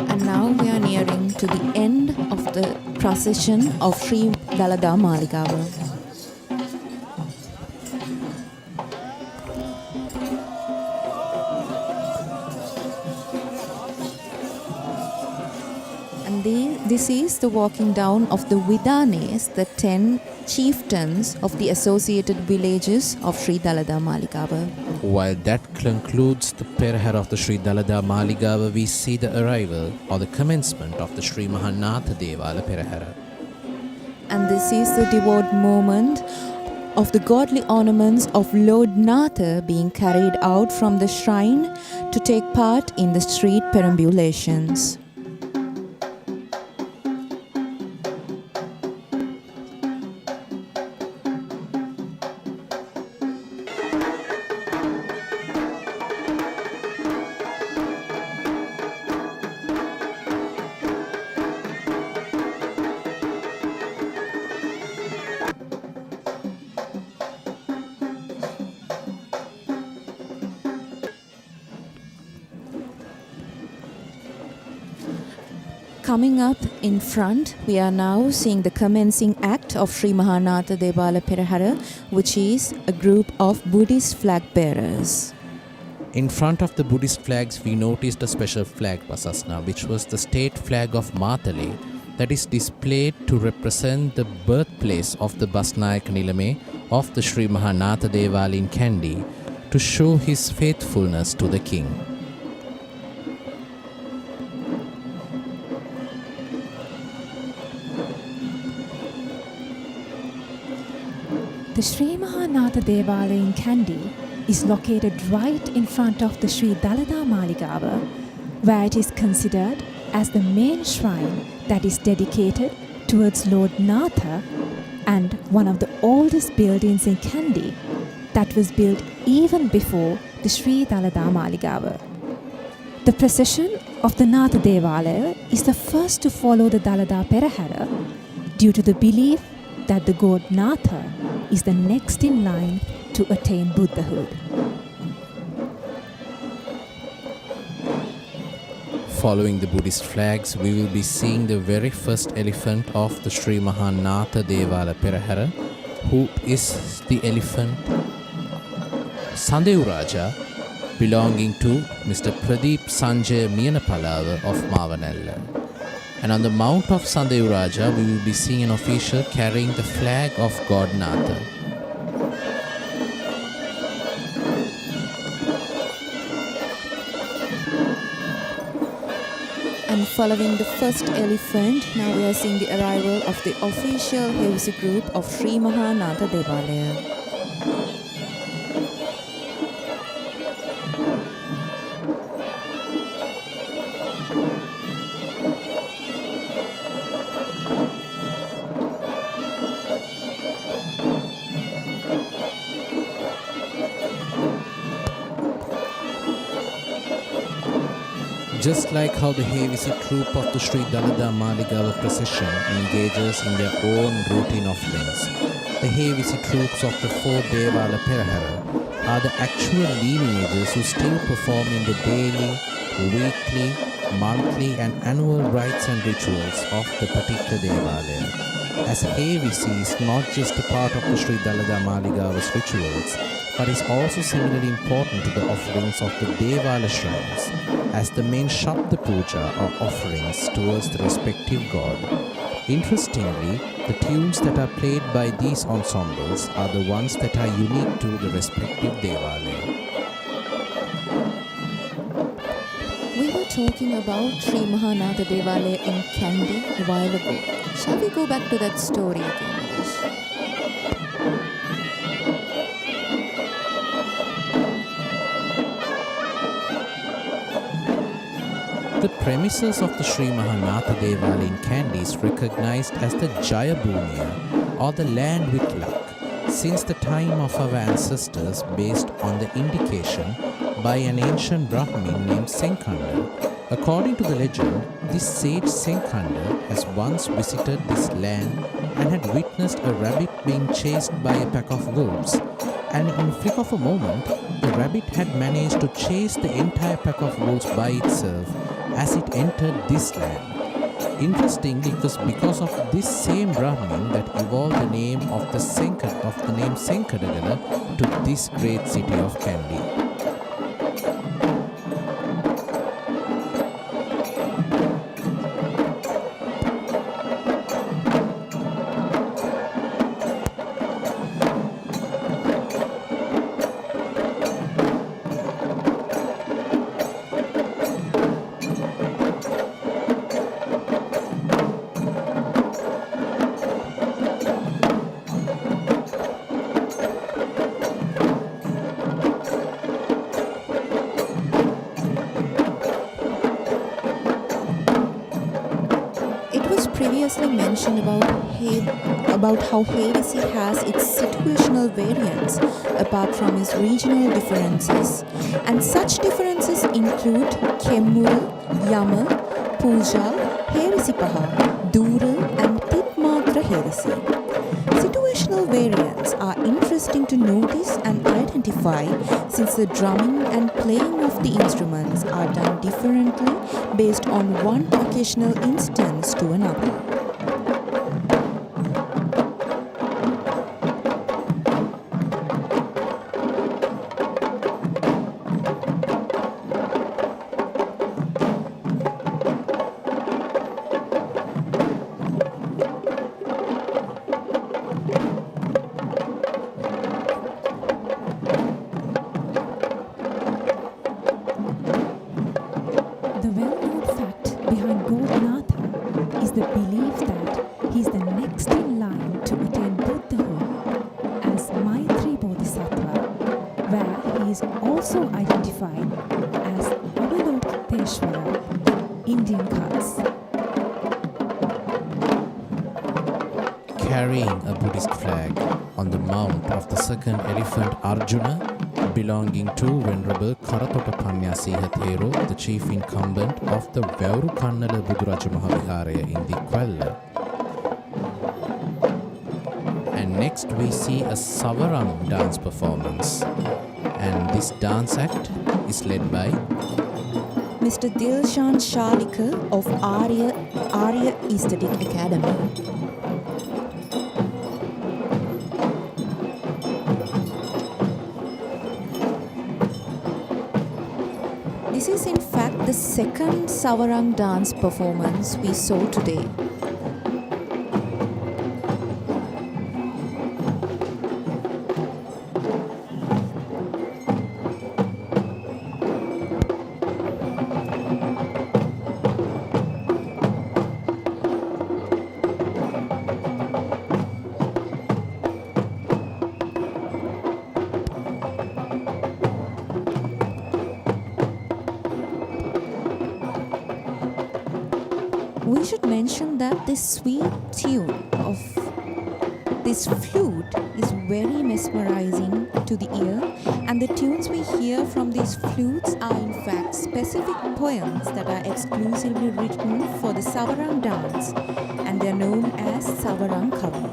F: And now we are nearing to the end of the procession of Sri Dalada Maligawa. This is the walking down of the Vidanes, the 10 chieftains of the associated villages of Sri Dalada Maligawa.
E: While that concludes the Perahera of the Sri Dalada Maligawa, we see the arrival or the commencement of the Sri Mahanatha Devale Perahera.
F: And this is the devout moment of the godly ornaments of Lord Natha being carried out from the shrine to take part in the street perambulations. Coming up in front, we are now seeing the commencing act of Sri Mahanatha Devale Perahera, which is a group of Buddhist flag bearers.
E: In front of the Buddhist flags, we noticed a special flag, Basasna, which was the state flag of Matale, that is displayed to represent the birthplace of the Gajanayake Nilame of the Sri Mahanatha Devale in Kandy, to show his faithfulness to the king.
G: The Sri Mahanatha Devale in Kandy is located right in front of the Sri Dalada Maligawa, where it is considered as the main shrine that is dedicated towards Lord Natha, and one of the oldest buildings in Kandy that was built even before the Sri Dalada Maligawa. The procession of the Natha Devale is the first to follow the Dalada Perahera due to the belief that the god Natha is the next in line to attain Buddhahood.
E: Following the Buddhist flags, we will be seeing the very first elephant of the Sri Mahanatha Devale Perahera, who is the elephant Sandevu Raja, belonging to Mr. Pradeep Sanjay Miyanapalawa of Mavanella. And on the mount of Sandevu Raja, we will be seeing an official carrying the flag of God Natha.
F: And following the first elephant, now we are seeing the arrival of the official Hewisi group of Sri Mahanatha Devale.
E: Just like how the Hewisi troop of the Sri Dalada Maligawa procession engages in their own routine offerings, the Hewisi troops of the four Devale Perahera are the actual lineages who still perform in the daily, weekly, monthly and annual rites and rituals of the particular Devale. As Hewisi is not just a part of the Sri Dalada Maligawa's rituals, but is also similarly important to the offerings of the Devale shrines, as the main Shabda Puja or offerings towards the respective god. Interestingly, the tunes that are played by these ensembles are the ones that are unique to the respective Devale.
F: We were talking about Sri Mahanatha Devale in Kandy a while ago. Shall we go back to that story again, Vish?
E: The premises of the Sri Mahanatha Devale in Kandy is recognized as the Jaya Bhumiya, or the land with luck, since the time of our ancestors, based on the indication by an ancient Brahmin named Senkanda. According to the legend, this sage Senkanda has once visited this land and had witnessed a rabbit being chased by a pack of wolves, and in a flick of a moment, the rabbit had managed to chase the entire pack of wolves by itself as it entered this land. Interestingly, it was because of this same Brahmin that evolved the name of the name Senkadagala to this great city of Kandy.
F: Previously mentioned about how Hewisi has its situational variants apart from its regional differences, and such differences include Kemmul, Yamal, Pujal, Hewisi Paha, Dural and Titmatra Hewisi. Situational variants are interesting to notice and identify identify since the drumming and playing of the instruments are done differently based on one occasional instance to another.
G: The well-known fact behind Godnatha is the belief that he is the next in line to attain Buddhahood as Maitri Bodhisattva, where he is also identified as Avalokiteshvara in Indian cults.
E: Carrying a Buddhist flag on the mount of the second elephant Arjuna, belonging to Venerable Karatota Panyasiha Thero, the chief incumbent of the Vauru Kannala Buduraja Mahaviharaya in the Kwella. And next we see a Savaram dance performance. And this dance act is led by
F: Mr. Dilshan Shalika of Arya Aesthetic Academy. This is in fact the second Savarang dance performance we saw today. We should mention that this sweet tune of this flute is very mesmerizing to the ear, and the tunes we hear from these flutes are in fact specific poems that are exclusively written for the Savarang dance, and they are known as Savarang Kavi.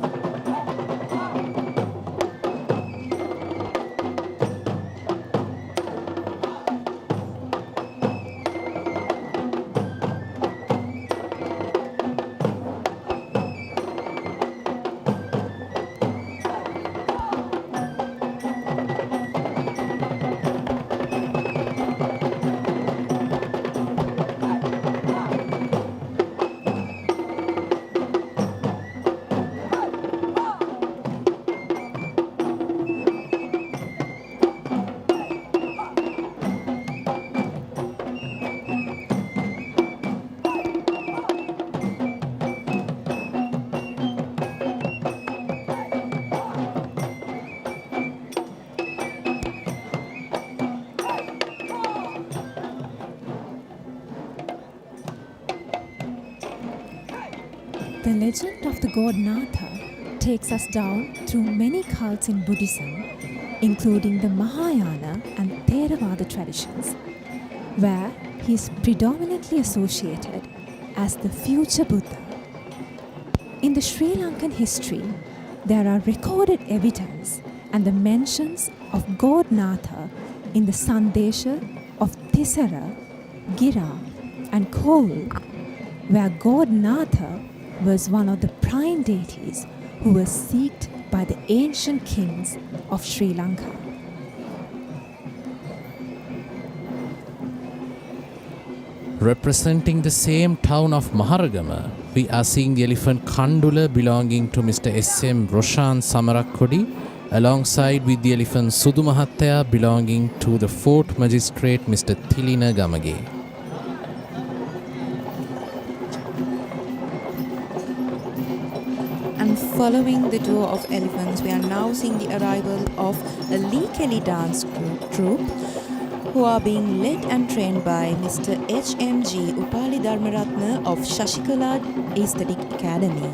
G: The legend of the god Natha takes us down through many cults in Buddhism, including the Mahayana and Theravada traditions, where he is predominantly associated as the future Buddha. In the Sri Lankan history, there are recorded evidence and the mentions of god Natha in the Sandesha of Tisara, Gira and Koul, where god Natha was one of the prime deities who was seeked by the ancient kings of Sri Lanka.
E: Representing the same town of Maharagama, we are seeing the elephant Kandula belonging to Mr. S.M. Roshan Samarakkodi, alongside with the elephant Sudumahattaya belonging to the Fort Magistrate Mr. Thilina Gamage.
F: And following the duo of elephants, we are now seeing the arrival of a Lee Kelly dance troupe who are being led and trained by Mr. H.M.G. Upali Dharmaratna of Shashikala Aesthetic Academy.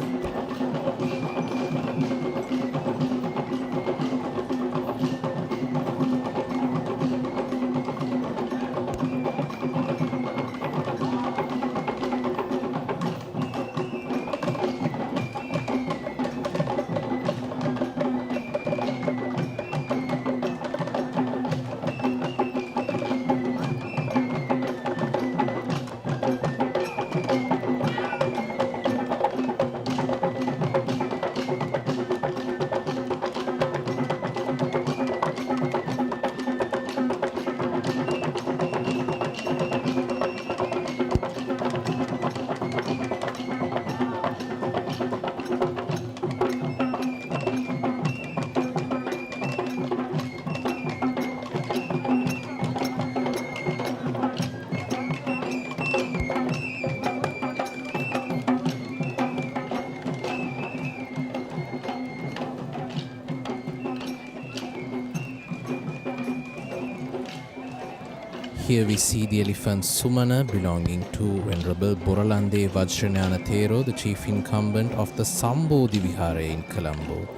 E: Here we see the elephant Sumana belonging to Venerable Boralande Vajrayana Thero, the chief incumbent of the Sambodhi Vihara in Colombo.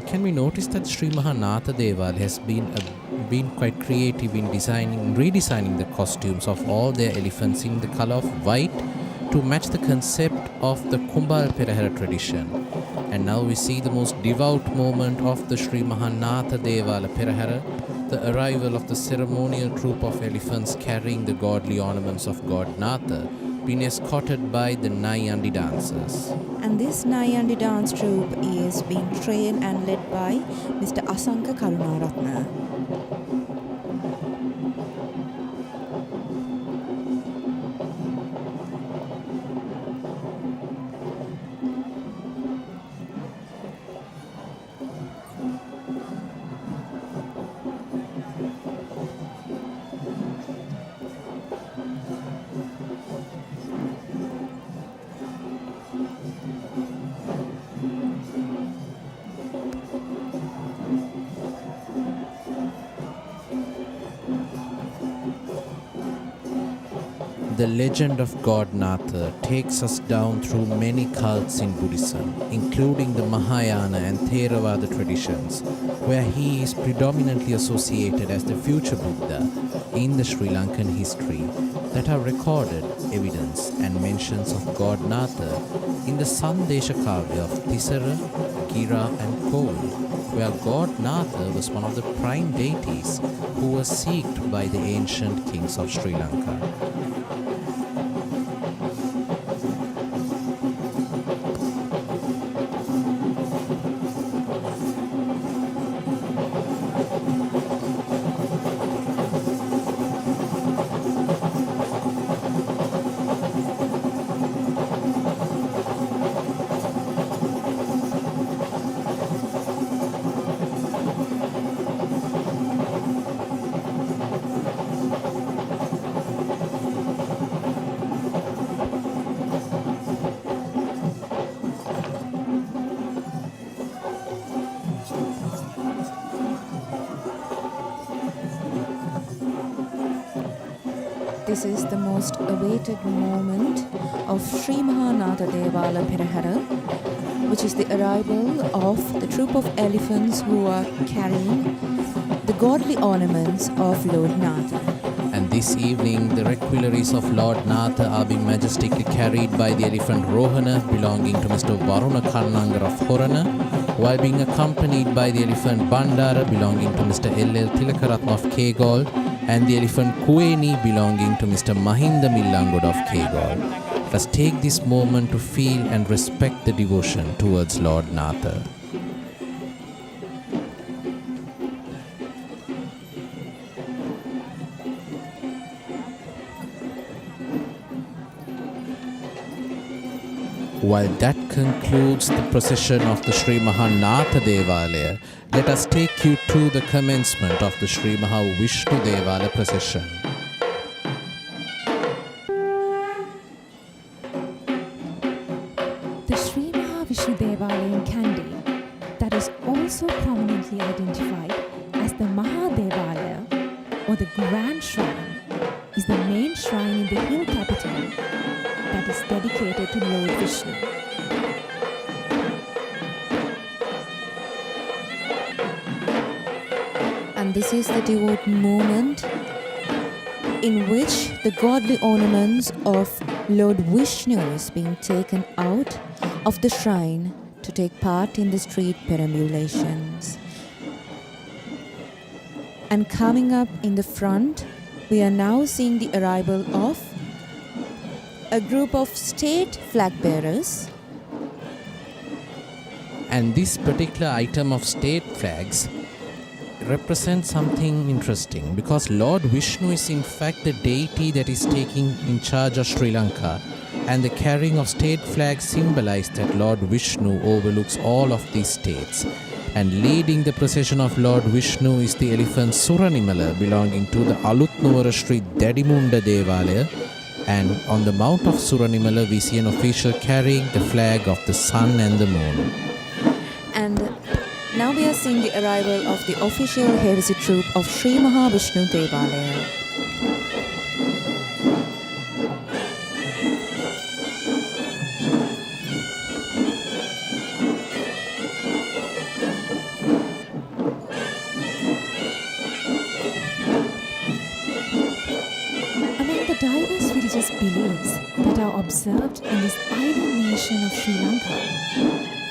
E: Can we notice that Sri Mahanatha Devale has been quite creative in redesigning the costumes of all their elephants in the color of white to match the concept of the Kumbal Perahera tradition. And now we see the most devout moment of the Sri Mahanatha Devale Perahera, the arrival of the ceremonial troop of elephants carrying the godly ornaments of God Natha, being escorted by the Nayandi dancers.
F: And this Nayandi dance troupe is being trained and led by Mr. Asanka Karunaratna.
E: The legend of God Natha takes us down through many cults in Buddhism, including the Mahayana and Theravada traditions, where he is predominantly associated as the future Buddha in the Sri Lankan history that are recorded evidence and mentions of God Natha in the Sandesha Kavya of Tisara, Gira and Kol, where God Natha was one of the prime deities who was seeked by the ancient kings of Sri Lanka.
F: This is the most awaited moment of Sri Mahanatha Devale Perahera, which is the arrival of the troop of elephants who are carrying the godly ornaments of Lord Natha.
E: And this evening, the requilleries of Lord Natha are being majestically carried by the elephant Rohana belonging to Mr. Varuna Karnangar of Horana, while being accompanied by the elephant Bandara belonging to Mr. L.L. Tilakaratna of Kegol, and the elephant Kueni belonging to Mr. Mahinda Millangod of Kegol. Let us take this moment to feel and respect the devotion towards Lord Natha. While that concludes the procession of the Sri Mahanatha Devale, let us take you to the commencement of the Sri Mahavishnu Devale procession.
G: The Sri Mahavishnu Devale in Kandy, that is also prominently identified as the Mahadevale or the Grand Shrine, is the main shrine in the hill capital that is dedicated to Lord Vishnu.
F: And this is the devout moment in which the godly ornaments of Lord Vishnu is being taken out of the shrine to take part in the street perambulations. And coming up in the front, we are now seeing the arrival of a group of state flag bearers.
E: And this particular item of state flags represents something interesting, because Lord Vishnu is in fact the deity that is taking in charge of Sri Lanka, and the carrying of state flags symbolize that Lord Vishnu overlooks all of these states. And leading the procession of Lord Vishnu is the elephant Suranimala belonging to the Alutnuwara Sri Dadimunda Devale. And on the mount of Suranimala we see an official carrying the flag of the sun and the moon.
F: And now we are witnessing the arrival of the official Hewisi troupe of Sri Mahavishnu Devale.
G: Among the diverse religious beliefs that are observed in this island nation of Sri Lanka,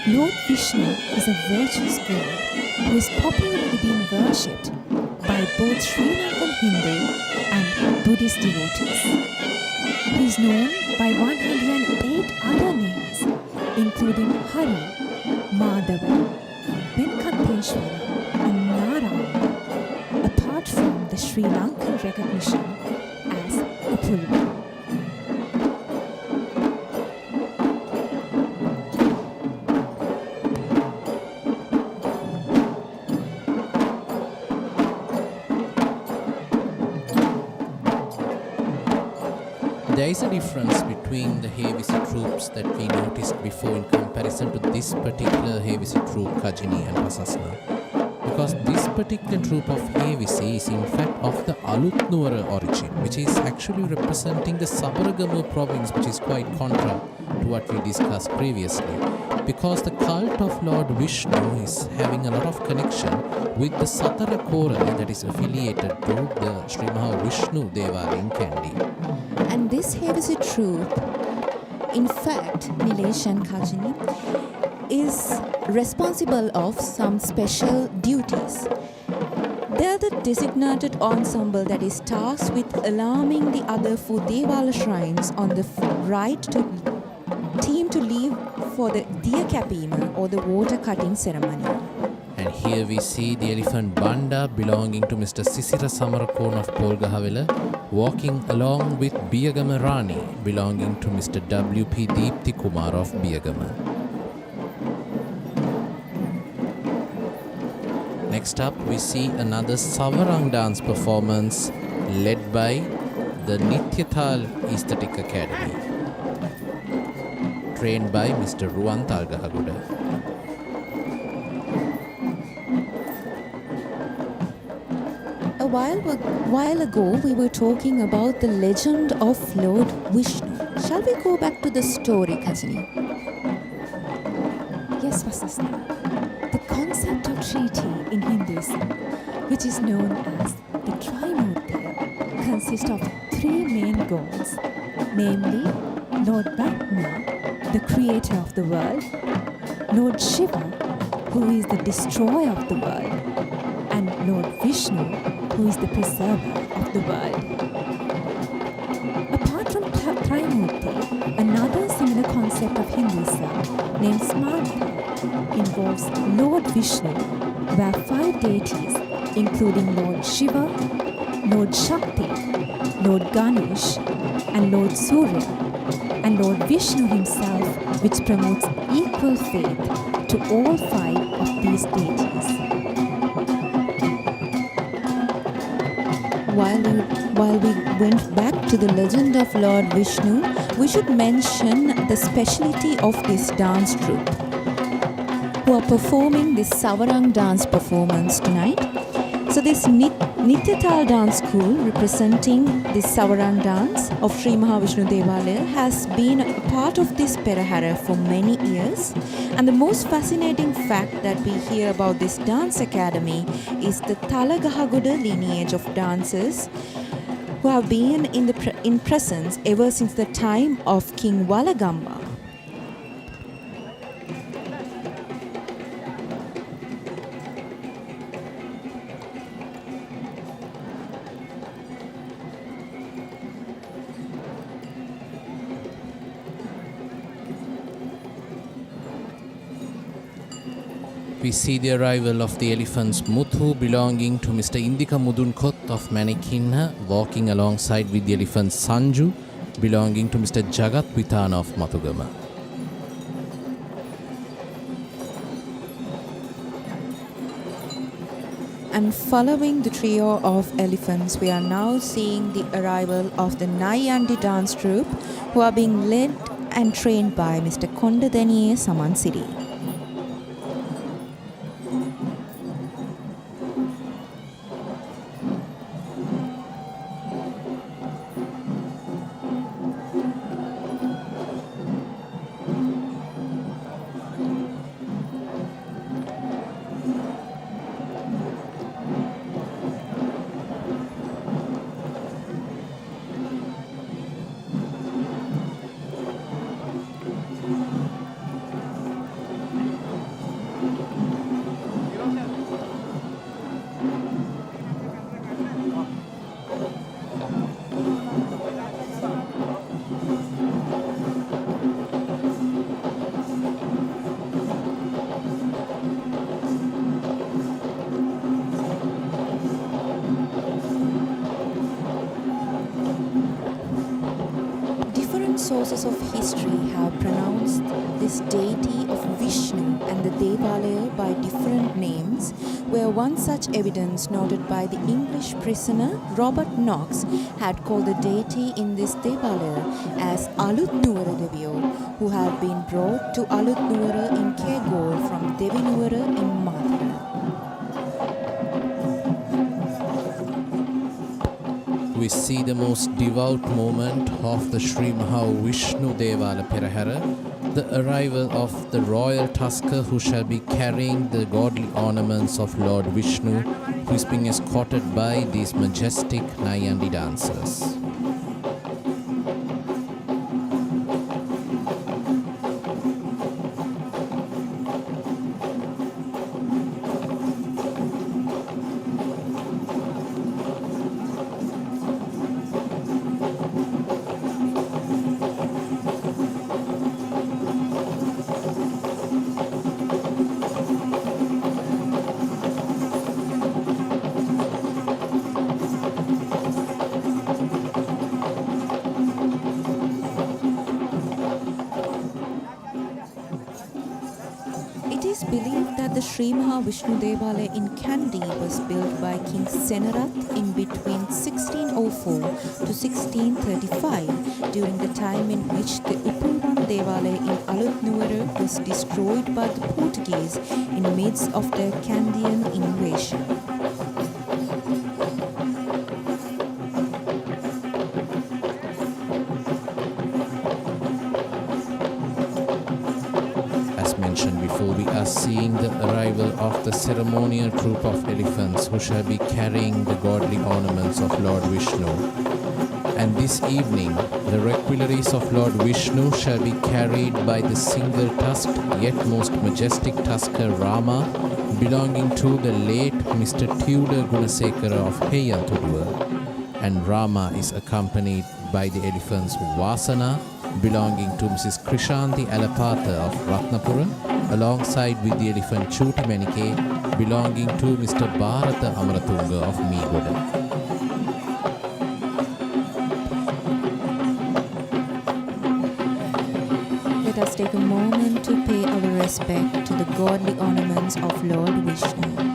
G: Lord Vishnu is a virtuous god who is popularly being worshipped by both Sri Lankan Hindu and Buddhist devotees. He is known by 108 other names, including Hari, Madhava, Venkateshwara, and Narayana, apart from the Sri Lankan recognition as Upulva.
E: There is a difference between the Hewisi troops that we noticed before in comparison to this particular Hewisi troop, Kajini and Pasasna. Because this particular troop of Hewisi is in fact of the Alutnuwara origin, which is actually representing the Sabaragamu province, which is quite contra to what we discussed previously. Because the cult of Lord Vishnu is having a lot of connection with the Satara Kora that is affiliated to the Sri Mahavishnu Devale in Kandy.
F: And this Hewisi troupe, in fact, Nilesh and Kajini, is responsible of some special duties. They are the designated ensemble that is tasked with alarming the other 4 Devala shrines on the right to team to leave for the Diya Kapima or the water cutting ceremony.
E: And here we see the elephant Banda belonging to Mr. Sisira Samarakon of Polgahavela walking along with Biyagama Rani belonging to Mr. W.P. Deepthi Kumar of Biyagama. Next up we see another Savarang dance performance led by the Nityatal Aesthetic Academy, trained by Mr. Ruwan Talgahaguda.
F: A while ago, we were talking about the legend of Lord Vishnu. Shall we go back to the story, Kajini?
G: Yes, Vasasna. The concept of treaty in Hinduism, which is known as the Trimurti, consists of 3 main gods, namely Lord Brahma, the creator of the world, Lord Shiva, who is the destroyer of the world, and Lord Vishnu, who is the preserver of the world. Apart from Trimurti, another similar concept of Hinduism named Smarta involves Lord Vishnu, where 5 deities, including Lord Shiva, Lord Shakti, Lord Ganesh, and Lord Surya, and Lord Vishnu himself, which promotes equal faith to all 5 of these deities.
F: While we went back to the legend of Lord Vishnu, we should mention the speciality of this dance troupe, who are performing this Savarang dance performance tonight. So this Nityatal dance school representing this Savarang dance of Sri Mahavishnu Devale has been a part of this Perahera for many years. And the most fascinating fact that we hear about this dance academy is the Talagahaguda lineage of dancers who have been in presence ever since the time of King Walagamba.
E: We see the arrival of the elephants Muthu belonging to Mr. Indika Mudunkot of Manikinha walking alongside with the elephant Sanju belonging to Mr. Jagat Vitana of Matugama.
F: And following the trio of elephants, we are now seeing the arrival of the Nayandi dance troupe, who are being led and trained by Mr. Kondadaniye Samansiri. sources of history have pronounced this deity of Vishnu and the Devale by different names, where one such evidence noted by the English prisoner Robert Knox had called the deity in this Devale as Alut Nuwara Deviyo, who had been brought to Alut Nuwara in Kegol from Devi Nuwara in Mahan.
E: We see the most devout moment of the Sri Mahavishnu Devale Perahera, the arrival of the royal Tusker who shall be carrying the godly ornaments of Lord Vishnu, who is being escorted by these majestic Nayandi dancers.
F: It is believed that the Sri Mahavishnu Devale in Kandy was built by King Senarath in between 1604 to 1635, during the time in which the Uppuran Devale in Alut Nuwara was destroyed by the Portuguese in the midst of the Kandian invasion.
E: Mentioned before, we are seeing the arrival of the ceremonial troop of elephants who shall be carrying the godly ornaments of Lord Vishnu. And this evening, the requiliaries of Lord Vishnu shall be carried by the single-tusked yet most majestic Tusker Rama, belonging to the late Mr. Tudor Gunasekara of Heyantuduwa. And Rama is accompanied by the elephants Vasana, belonging to Mrs. Krishanti Alapatha of Ratnapura, alongside with the elephant Chuti Manike, belonging to Mr. Bharata Amaratunga of Meegoda.
F: Let us take a moment to pay our respect to the godly ornaments of Lord Vishnu.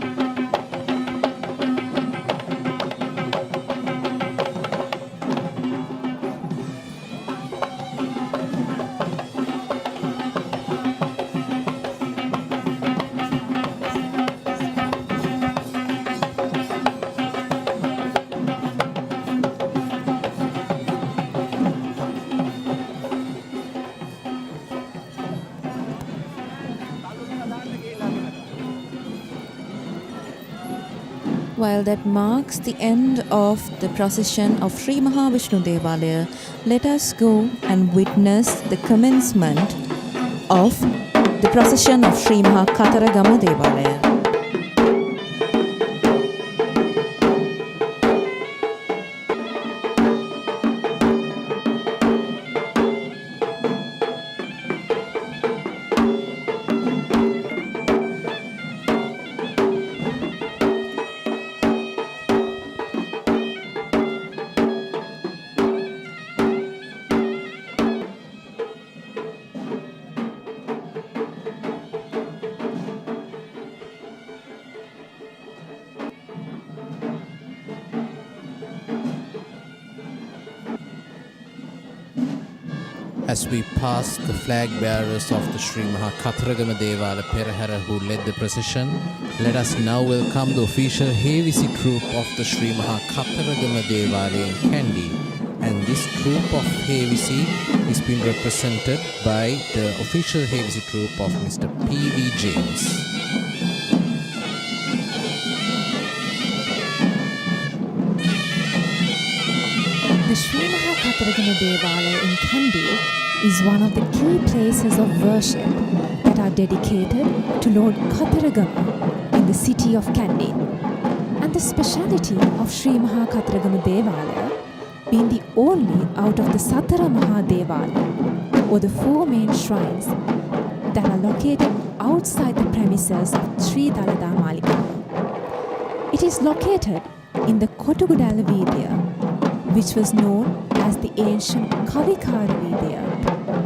F: While that marks the end of the procession of Sri Mahavishnu Devale, let us go and witness the commencement of the procession of Sri Kataragama Devale.
E: As we pass the flag bearers of the Sri Kataragama Devale Perahera who led the procession, let us now welcome the official Hewisi troop of the Sri Kataragama Devale in Kandy. And this troop of Hewisi is being represented by the official Hewisi troop of Mr. P.V. James.
G: The Sri Kataragama Devale in Kandy is one of the key places of worship that are dedicated to Lord Kataragama in the city of Kandy. And the speciality of Sri Kataragama Devale being the only out of the Satara Mahadevale, or the four main shrines that are located outside the premises of Sri Dalada Maligawa. It is located in the Kotugudala Vidya, which was known as the ancient Kavikara Maduwa,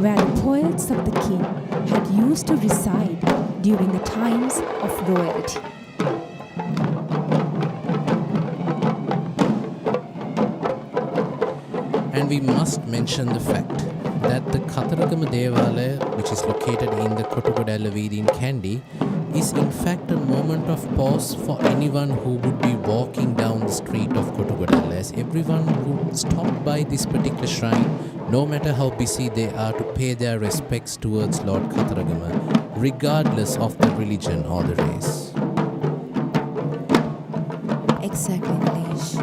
G: where the poets of the king had used to reside during the times of royalty.
E: And we must mention the fact that the Kataragama Devale, which is located in the Kotugodala Veedi in Kandy, is in fact a moment of pause for anyone who would be walking down the street of Kotugodala, as everyone would stop by this particular shrine, no matter how busy they are, to pay their respects towards Lord Kataragama, regardless of the religion or the race.
F: Exactly, Nilesh.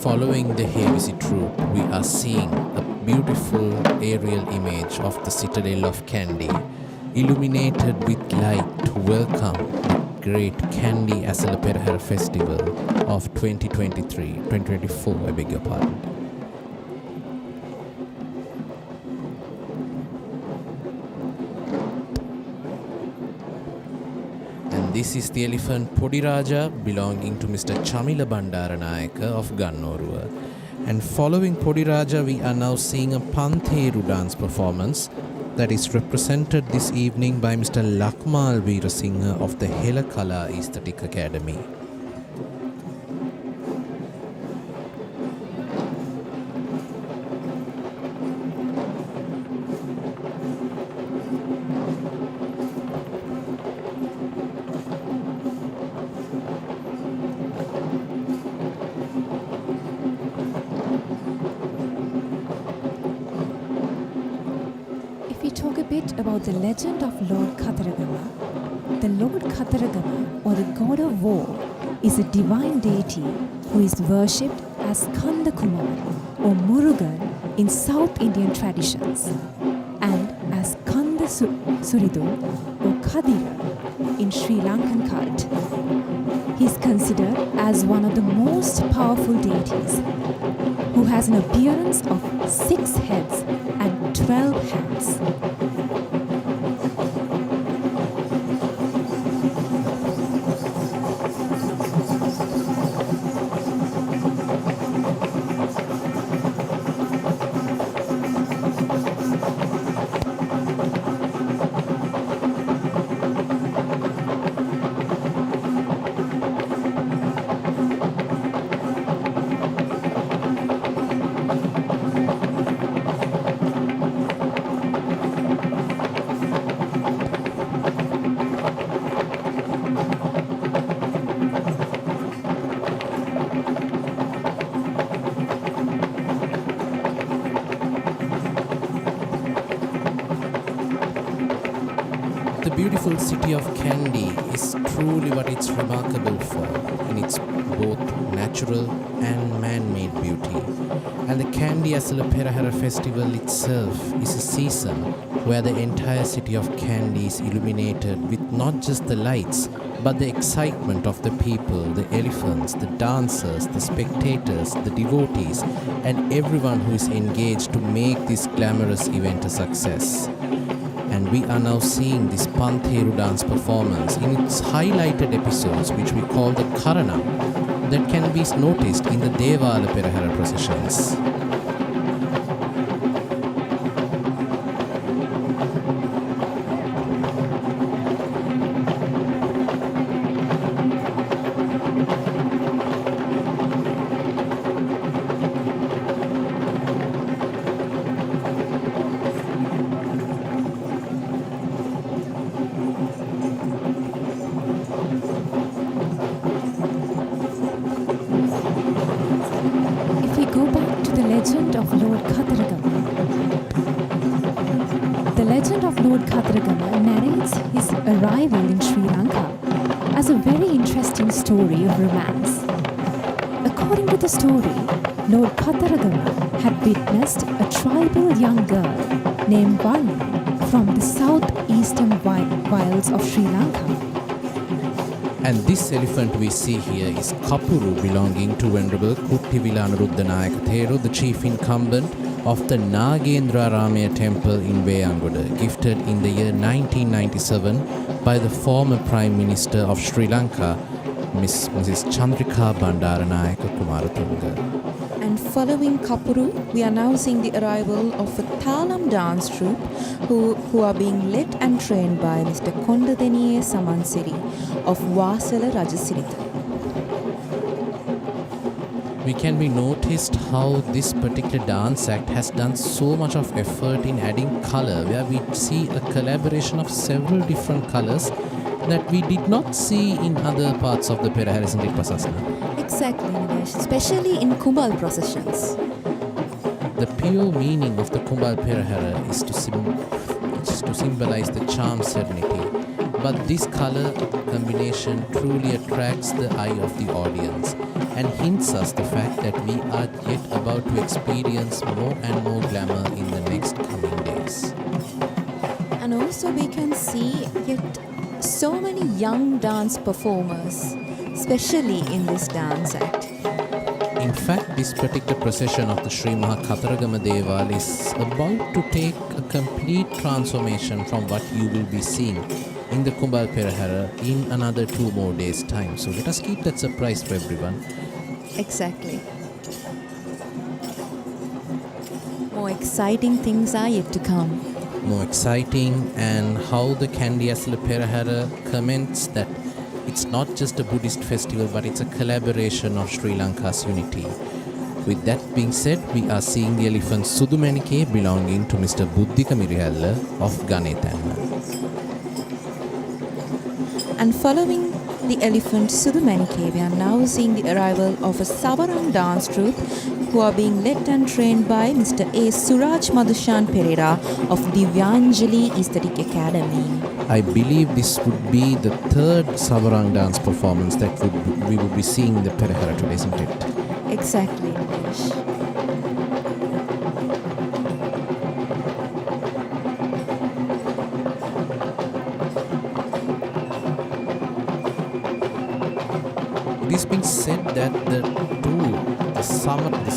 E: Following the Hewisi troop, we are seeing a beautiful aerial image of the citadel of Kandy, illuminated with light to welcome the great Kandy Esala Perahera festival of 2024, I beg your pardon. This is the elephant Podiraja belonging to Mr. Chamila Bandaranayaka of Gannoruwa. And following Podiraja, we are now seeing a Pantheru dance performance that is represented this evening by Mr. Lakmal Veerasinghe of the Helakala Aesthetic Academy.
G: About the legend of Lord Kataragama. The Lord Kataragama, or the god of war, is a divine deity who is worshipped as Kanda Kumar or Murugan in South Indian traditions, and as Kanda Suridu or Kadira in Sri Lankan cult. He is considered as one of the most powerful deities, who has an appearance of 6 heads and 12 hands.
E: The beautiful city of Kandy is truly what it's remarkable for in its both natural and man-made beauty. And the Kandy Esala Perahera festival itself is a season where the entire city of Kandy is illuminated with not just the lights, but the excitement of the people, the elephants, the dancers, the spectators, the devotees, and everyone who is engaged to make this glamorous event a success. And we are now seeing this Pantheru dance performance in its highlighted episodes, which we call the Karanam, that can be noticed in the Devale Ceremony processions.
G: Lord Kataragama narrates his arrival in Sri Lanka as a very interesting story of romance. According to the story, Lord Kataragama had witnessed a tribal young girl named Vali from the southeastern wilds of Sri Lanka.
E: And this elephant we see here is Kapuru, belonging to Venerable Kuttivila Anuruddhanayaka Theru, the chief incumbent of the Nagendra Ramaya temple in Veyangoda, gifted in the year 1997 by the former Prime Minister of Sri Lanka, Mrs. Chandrika Bandaranayake Kumaratunga.
F: And following Kapuru, we are now seeing the arrival of a Thalam dance troupe who are being led and trained by Mr. Kondadeniye Samansiri of Vasala Rajasiritha.
E: We can be noticed how this particular dance act has done so much of effort in adding color, where we see a collaboration of several different colors that we did not see in other parts of the Perahera, isn't it, Pasasna?
F: Exactly, Nilesh, especially in Kumbal processions.
E: The pure meaning of the Kumbal Perahera is to symbolize the charm serenity. But this color combination truly attracts the eye of the audience and hints us the fact that we are yet about to experience more and more glamour in the next coming days.
F: And also we can see yet so many young dance performers, especially in this dance act.
E: In fact, this particular procession of the Sri Kataragama Devale is about to take a complete transformation from what you will be seeing in the Kumbal Perahera in another 2 more days' time. So let us keep that surprise for everyone.
F: Exactly. More exciting things are yet to come.
E: More exciting, and how the Kandy Esala Perahera comments that it's not just a Buddhist festival, but it's a collaboration of Sri Lanka's unity. With that being said, we are seeing the elephant Sudumanike belonging to Mr. Buddhika Mirihalla of Ganethanna.
F: And following the elephant Sudumanike, we are now seeing the arrival of a Savarang dance troupe who are being led and trained by Mr. A. Suraj Madhushan Pereira of Divyanjali Aesthetic Academy.
E: I believe this would be the 3rd Savarang dance performance that we would be seeing in the Perahera today, isn't it?
F: Exactly, Nilesh.
E: It is being said that the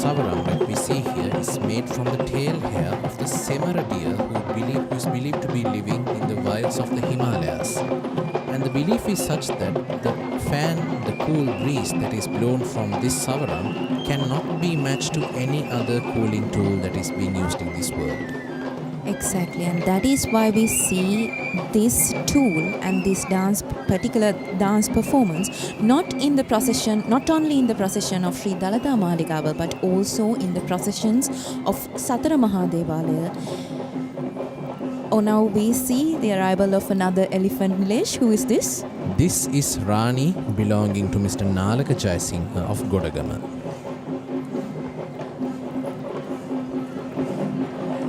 E: Savarang that we see here is made from the tail hair of the Semara deer who is believed to be living in the wilds of the Himalayas. And the belief is such that the cool breeze that is blown from this Savarang cannot be matched to any other cooling tool that is being used in this world.
F: Exactly, and that is why we see this tool and this particular dance performance not only in the procession of Sri Dalada Maligawa, but also in the processions of Satara Mahadevale. Oh, now we see the arrival of another elephant, Nilesh. Who is this?
E: This is Rani belonging to Mr. Nalaka Jaisingha of Godagama.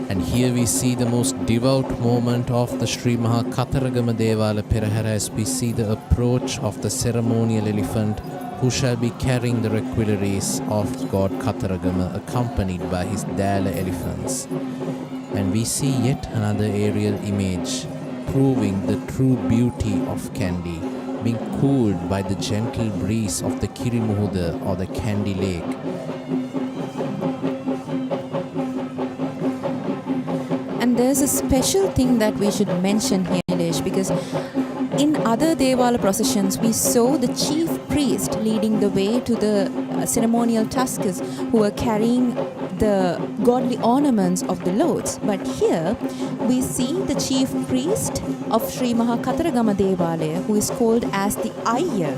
E: And here we see the most devout moment of the Sri Kataragama Devale Perahera as we see the approach of the ceremonial elephant who shall be carrying the requiraries of God Kataragama accompanied by his Dala elephants. And we see yet another aerial image proving the true beauty of Kandy, being cooled by the gentle breeze of the Kirimuhuda or the Kandy Lake.
F: And there's a special thing that we should mention here, Nilesh, because in other Devala processions, we saw the chief priest leading the way to the ceremonial Tuskers who were carrying the godly ornaments of the lords. But here we see the chief priest of Sri Kataragama Devale, who is called as the Iyer.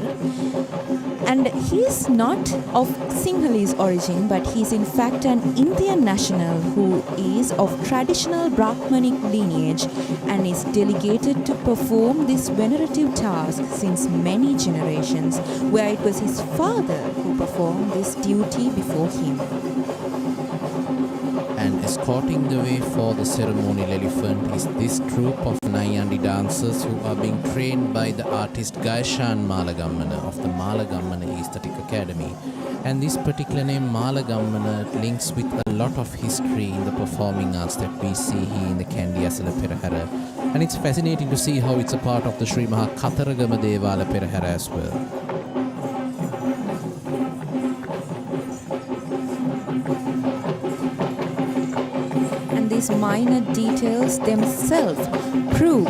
F: And he is not of Sinhalese origin, but he is in fact an Indian national who is of traditional Brahmanic lineage and is delegated to perform this venerative task since many generations, where it was his father who performed this duty before him.
E: And escorting the way for the ceremonial elephant is this troupe of Nayandi dancers who are being trained by the artist Gaishan Malagammana of the Malagammana Aesthetic Academy. And this particular name Malagammana links with a lot of history in the performing arts that we see here in the Kandy Esala Perahera. And it's fascinating to see how it's a part of the Sri Kataragama Devale Perahera as well.
F: these minor details themselves prove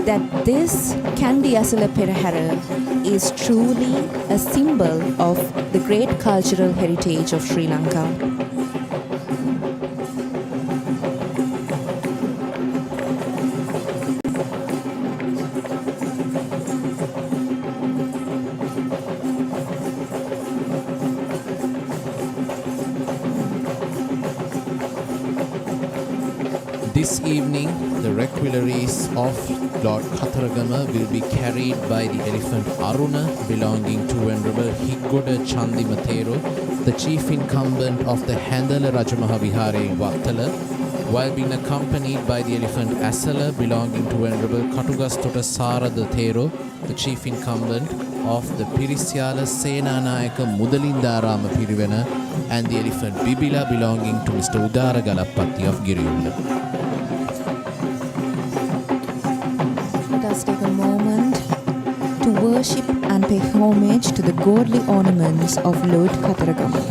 F: that this Kandy Esala Perahera is truly a symbol of the great cultural heritage of Sri Lanka.
E: This evening, the requilleries of Lord Kataragama will be carried by the elephant Aruna belonging to Venerable Higgoda Chandimathero, the chief incumbent of the Handala Rajamaha Vihara in Vattala, while being accompanied by the elephant Esala belonging to Venerable Katugastota Sarada Thero, the chief incumbent of the Pirisyala Senanayaka Mudalindarama Pirivena, and the elephant Bibila belonging to Mr. Udara Galapatti of Giriyulla.
F: Let us take a moment to worship and pay homage to the godly ornaments of Lord Kataragama.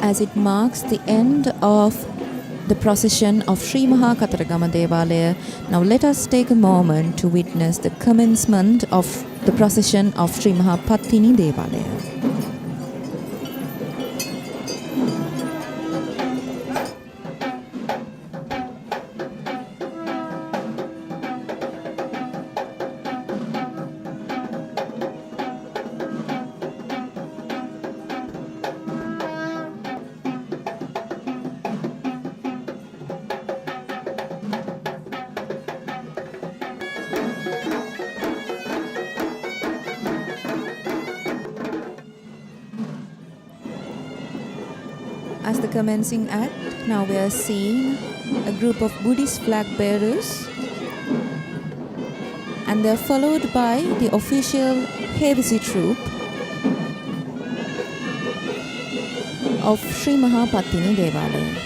F: As it marks the end of the procession of Sri Maha Kataragama Devale, now let us take a moment to witness the commencement of the procession of Sri Maha Patini Devale. As the commencing act, now we are seeing a group of Buddhist flag bearers, and they are followed by the official Hewisi troop of Sri Maha Patini Devale.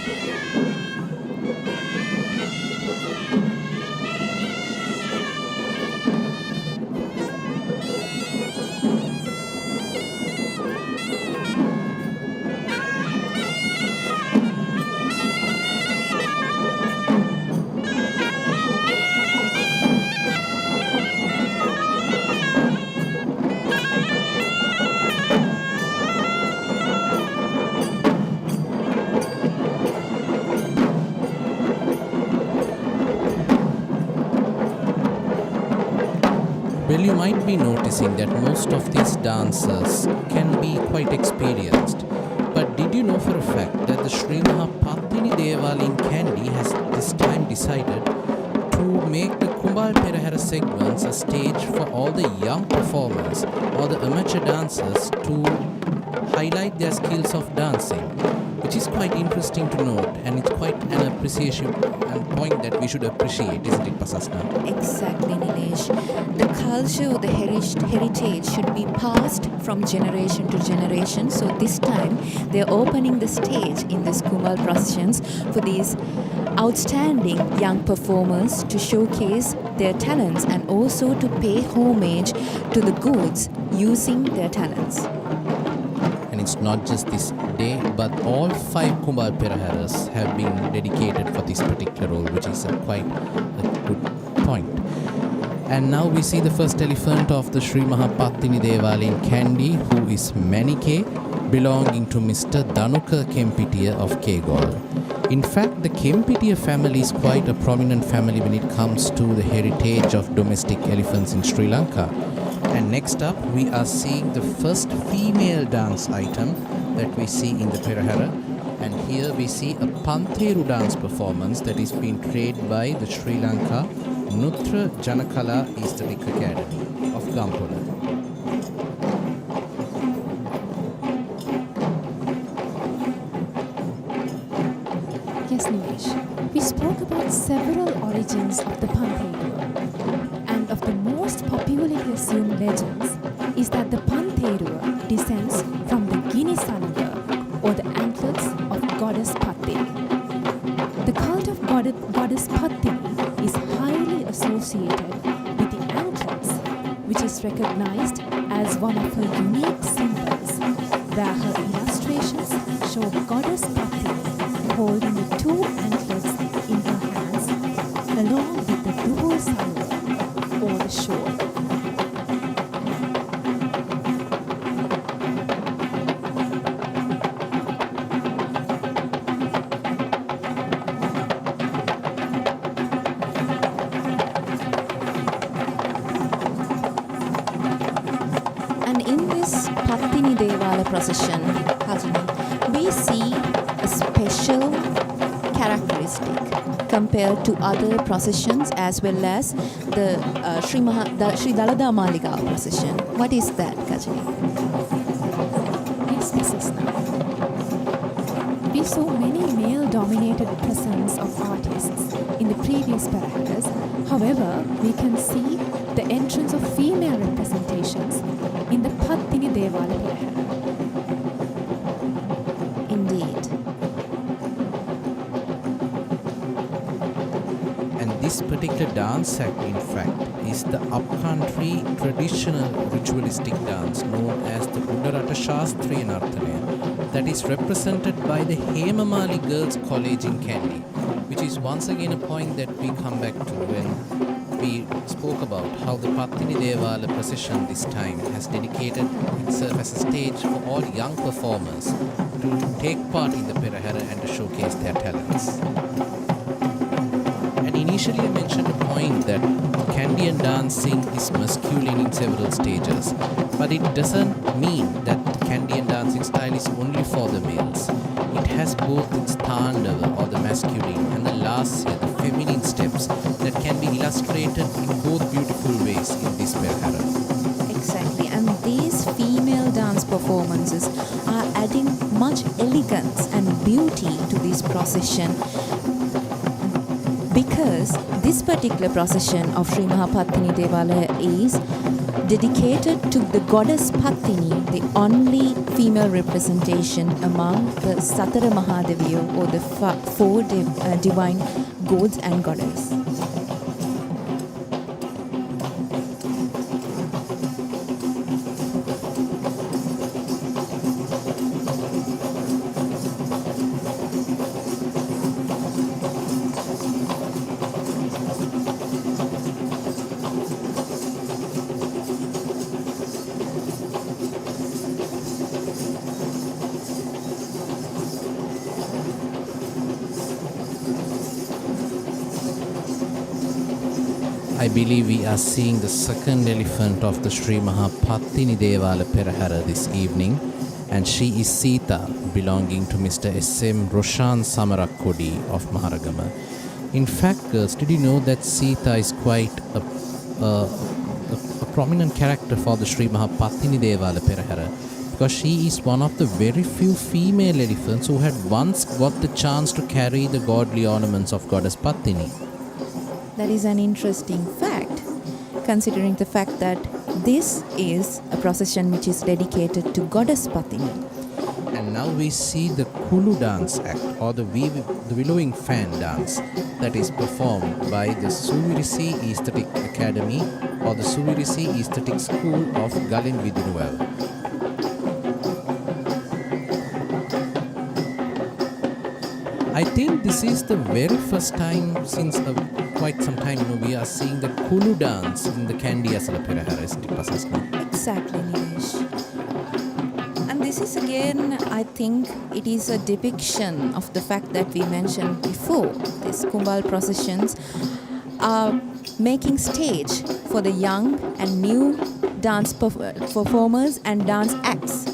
E: Well, you might be noticing that most of these dancers can be quite experienced. But did you know for a fact that the Sri Maha Patini Devale in Kandy has this time decided to make the Kumbal Perahera segments a stage for all the young performers or the amateur dancers to highlight their skills of dancing, which is quite interesting to note, and it's quite an appreciation and point that we should appreciate, isn't it, Pasasna?
F: Exactly, Nilesh. The culture, the heritage should be passed from generation to generation. So this time they're opening the stage in this Kumbal processions for these outstanding young performers to showcase their talents and also to pay homage to the gods using their talents.
E: And it's not just this day, but all 5 Kumbal Peraheras have been dedicated for this particular role, which is quite a good point. And now we see the first elephant of the Sri Maha Patini Devale in Kandy, who is Manike, belonging to Mr. Dhanuka Kempitiya of Kegol. In fact, the Kempitiya family is quite a prominent family when it comes to the heritage of domestic elephants in Sri Lanka. And next up, we are seeing the first female dance item that we see in the Perahera. And here we see a Pantheru dance performance that is being trained by the Sri Lanka Nutra Janakala Aesthetic Academy of Gampola.
G: Yes, Nilesh. We spoke about several origins of the Pantheru, and of the most popularly assumed legends is that the Pantheru descends from the Guinea Salanga, or the antlers of goddess Patini. The cult of goddess Patini is associated with the antlers, which is recognized as one of her unique symbols, where her illustrations show goddess Patini holding the two antlers in her hands, along with the double salver or the shawl.
F: Patini Devale procession, we see a special characteristic compared to other processions as well as the Sri Dalada Maligawa procession. What is that, Gajani?
G: Yes, Mrs. We saw many male-dominated presence of artists in the previous Peraharas. However, we can see the entrance of female representations in the Patini Devale Perahera.
F: Indeed.
E: And this particular dance act, in fact, is the upcountry traditional ritualistic dance known as the Udarata Shastriya Narthanaya that is represented by the Hemamali Girls College in Kandy, which is once again a point that we come back to when we spoke about how the Patini Devale procession this time has dedicated itself as a stage for all young performers to take part in the Perahera and to showcase their talents. And initially I mentioned a point that Kandian dancing is masculine in several stages, but it doesn't mean that Kandian dancing style is only for the males. It has both its Tandava or the masculine and the Lasya, the feminine steps that can be illustrated in both beautiful ways in this Perahera.
F: Exactly, and these female dance performances are adding much elegance and beauty to this procession, because this particular procession of Sri Mahapatini Devale is dedicated to the goddess Patini, the only female representation among the Satara Mahadeviyo or the four divine gods and goddesses.
E: I believe we are seeing the second elephant of the Sri Mahapatini Devale Perahera this evening, and she is Sita, belonging to Mr. S.M. Roshan Samarakodi of Maharagama. In fact, girls, did you know that Sita is quite a prominent character for the Sri Mahapatini Devale Perahera, because she is one of the very few female elephants who had once got the chance to carry the godly ornaments of goddess Patini.
F: That is an interesting fact, considering the fact that this is a procession which is dedicated to goddess Patini.
E: And now we see the Kulu dance act, or the Willowing Fan dance, that is performed by the Suvirisi Aesthetic Academy or the Suvirisi Aesthetic School of Galin Vidinuel. I think this is the very first time since quite some time, we are seeing the Kulu dance in the Kandy Esala Perahera, isn't it, Pasasna?
F: Exactly, Nilesh. And this is again, I think, it is a depiction of the fact that we mentioned before. These Kumbal processions are making stage for the young and new dance performers and dance acts.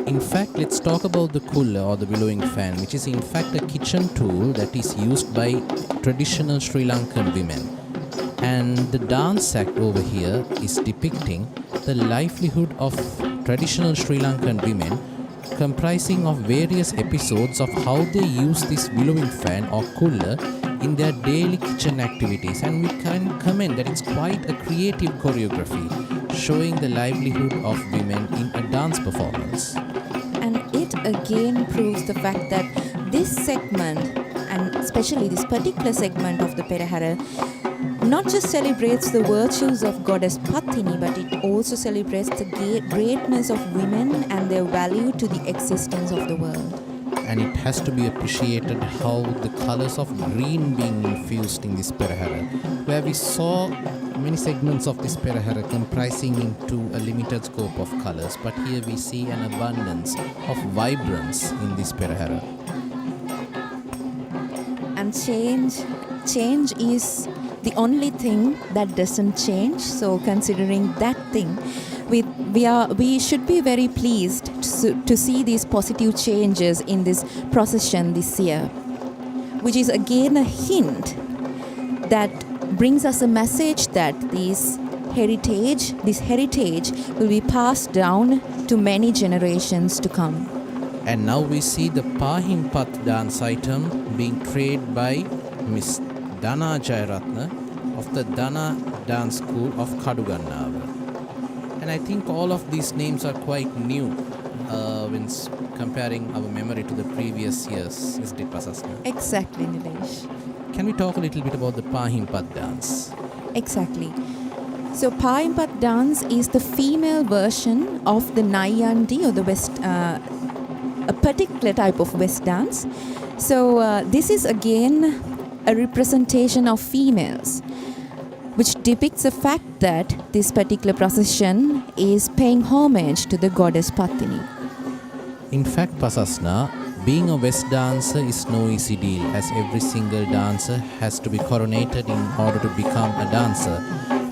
E: In fact, let's talk about the Kulla or the Willowing Fan, which is in fact a kitchen tool that is used by traditional Sri Lankan women. And the dance act over here is depicting the livelihood of traditional Sri Lankan women, comprising of various episodes of how they use this Willowing Fan or Kulla in their daily kitchen activities. And we can comment that it's quite a creative choreography, showing the livelihood of women in a dance performance.
F: And it again proves the fact that this segment, and especially this particular segment of the Perahera, not just celebrates the virtues of goddess Patini, but it also celebrates the greatness of women and their value to the existence of the world.
E: And it has to be appreciated how the colors of green being infused in this Perahera, where we saw many segments of this Perahera comprising into a limited scope of colors, but here we see an abundance of vibrance in this Perahera.
F: And change is the only thing that doesn't change. So considering that thing, we should be very pleased to see these positive changes in this procession this year, which is again a hint that brings us a message that this heritage will be passed down to many generations to come.
E: And now we see the Pahimpat dance item being trained by Miss Dana Jayaratna of the Dana Dance School of Kadugannawa. And I think all of these names are quite new when comparing our memory to the previous years, isn't it, Pasasna?
F: Exactly, Nilesh.
E: Can we talk a little bit about the Pahimpat dance?
F: Exactly. So Pahimpat dance is the female version of the Nayandi or the West, a particular type of West dance. So this is again a representation of females, which depicts the fact that this particular procession is paying homage to the goddess Patini.
E: In fact, Pasasna, being a West dancer is no easy deal, as every single dancer has to be coronated in order to become a dancer.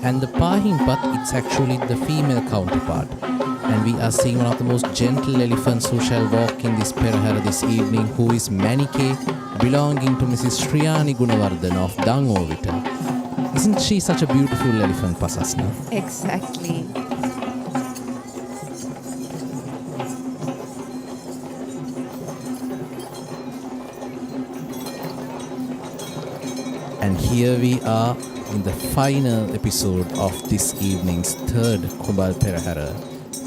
E: And the Pahimpat, it's actually the female counterpart. And we are seeing one of the most gentle elephants who shall walk in this Perahera this evening, who is Manike, belonging to Mrs. Shriyani Gunawardhan of Dangovita. Isn't she such a beautiful elephant, Pasasna?
F: Exactly.
E: And here we are in the final episode of this evening's third Kumbal Perahera,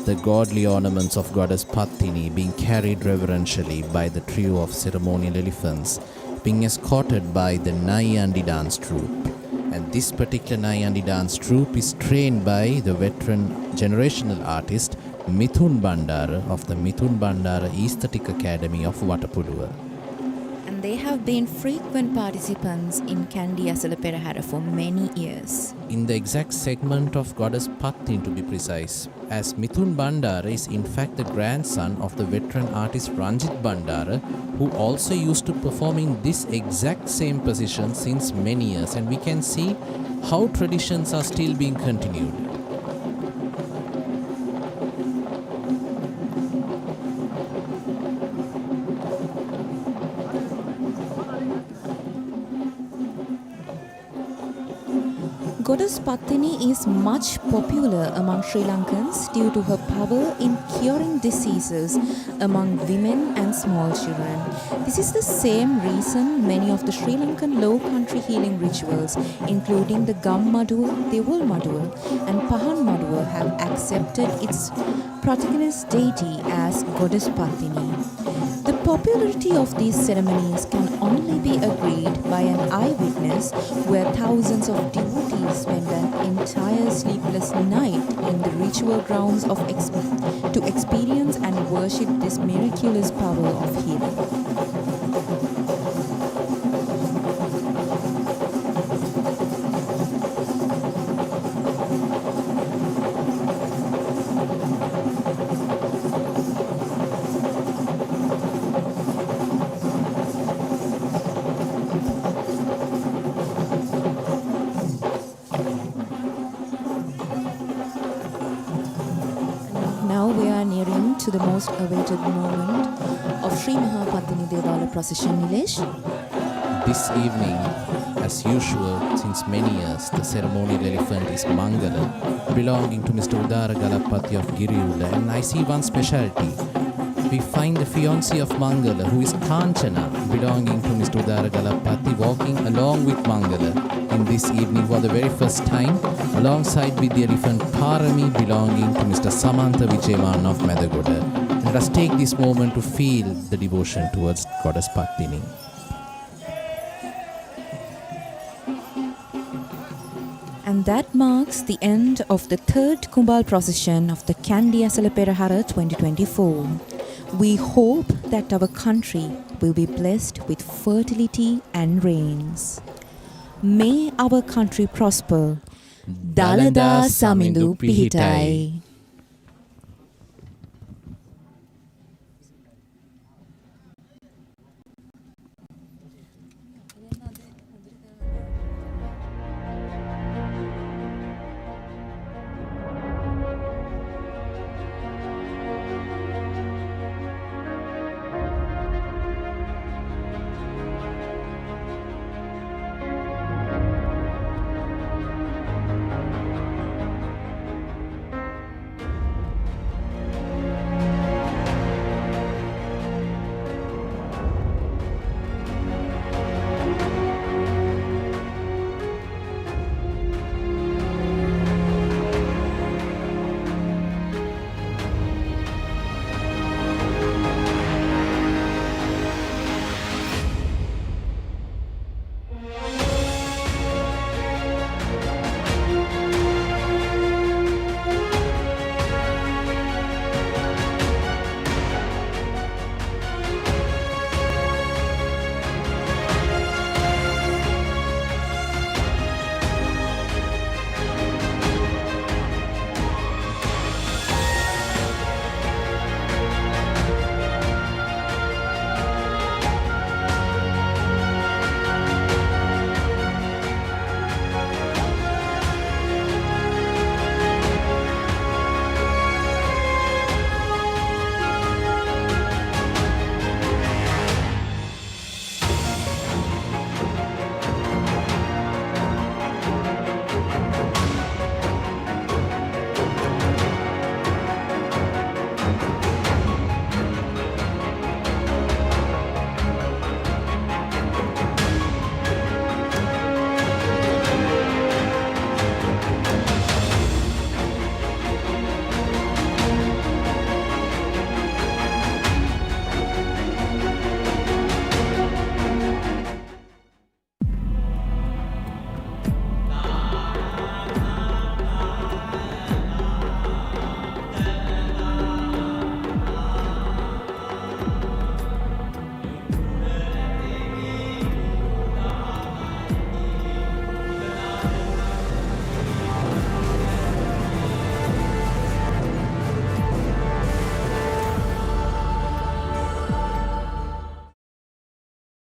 E: the godly ornaments of goddess Patini being carried reverentially by the trio of ceremonial elephants, being escorted by the Nayandi dance troupe. And this particular Nayandi dance troupe is trained by the veteran generational artist Mithun Bandara of the Mithun Bandara Aesthetic Academy of Watapuluwa.
F: And they have been frequent participants in Kandy Esala Perahera for many years.
E: In the exact segment of goddess Patini, to be precise, as Mithun Bandara is in fact the grandson of the veteran artist Ranjit Bandara, who also used to perform in this exact same position since many years, and we can see how traditions are still being continued.
F: Goddess Patini is much popular among Sri Lankans due to her power in curing diseases among women and small children. This is the same reason many of the Sri Lankan low country healing rituals, including the Gam Maduwa, Devale Maduwa and Pahan Maduwa, have accepted its protagonist deity as Goddess Patini. The popularity of these ceremonies can only be agreed by an eyewitness, where thousands of devotees spend an entire sleepless night in the ritual grounds to experience and worship this miraculous power of healing. Now we are nearing to the most awaited moment of Sri Patini Devale Procession, Nilesh.
E: This evening, as usual, since many years, the ceremonial elephant is Mangala, belonging to Mr. Udara Galapati of Giriula. And I see one specialty. We find the fiancée of Mangala, who is Kanchana, belonging to Mr. Udara Galapati, walking along with Mangala in this evening for the very first time, alongside with the elephant Parami, belonging to Mr. Samantha Vijayaman of Medagoda. And let us take this moment to feel the devotion towards Goddess Patini.
F: that marks the end of the third Kumbal procession of the Kandy Esala Perahera 2024. We hope that our country will be blessed with fertility and rains. May our country prosper. Dalada Samindu Pihitai.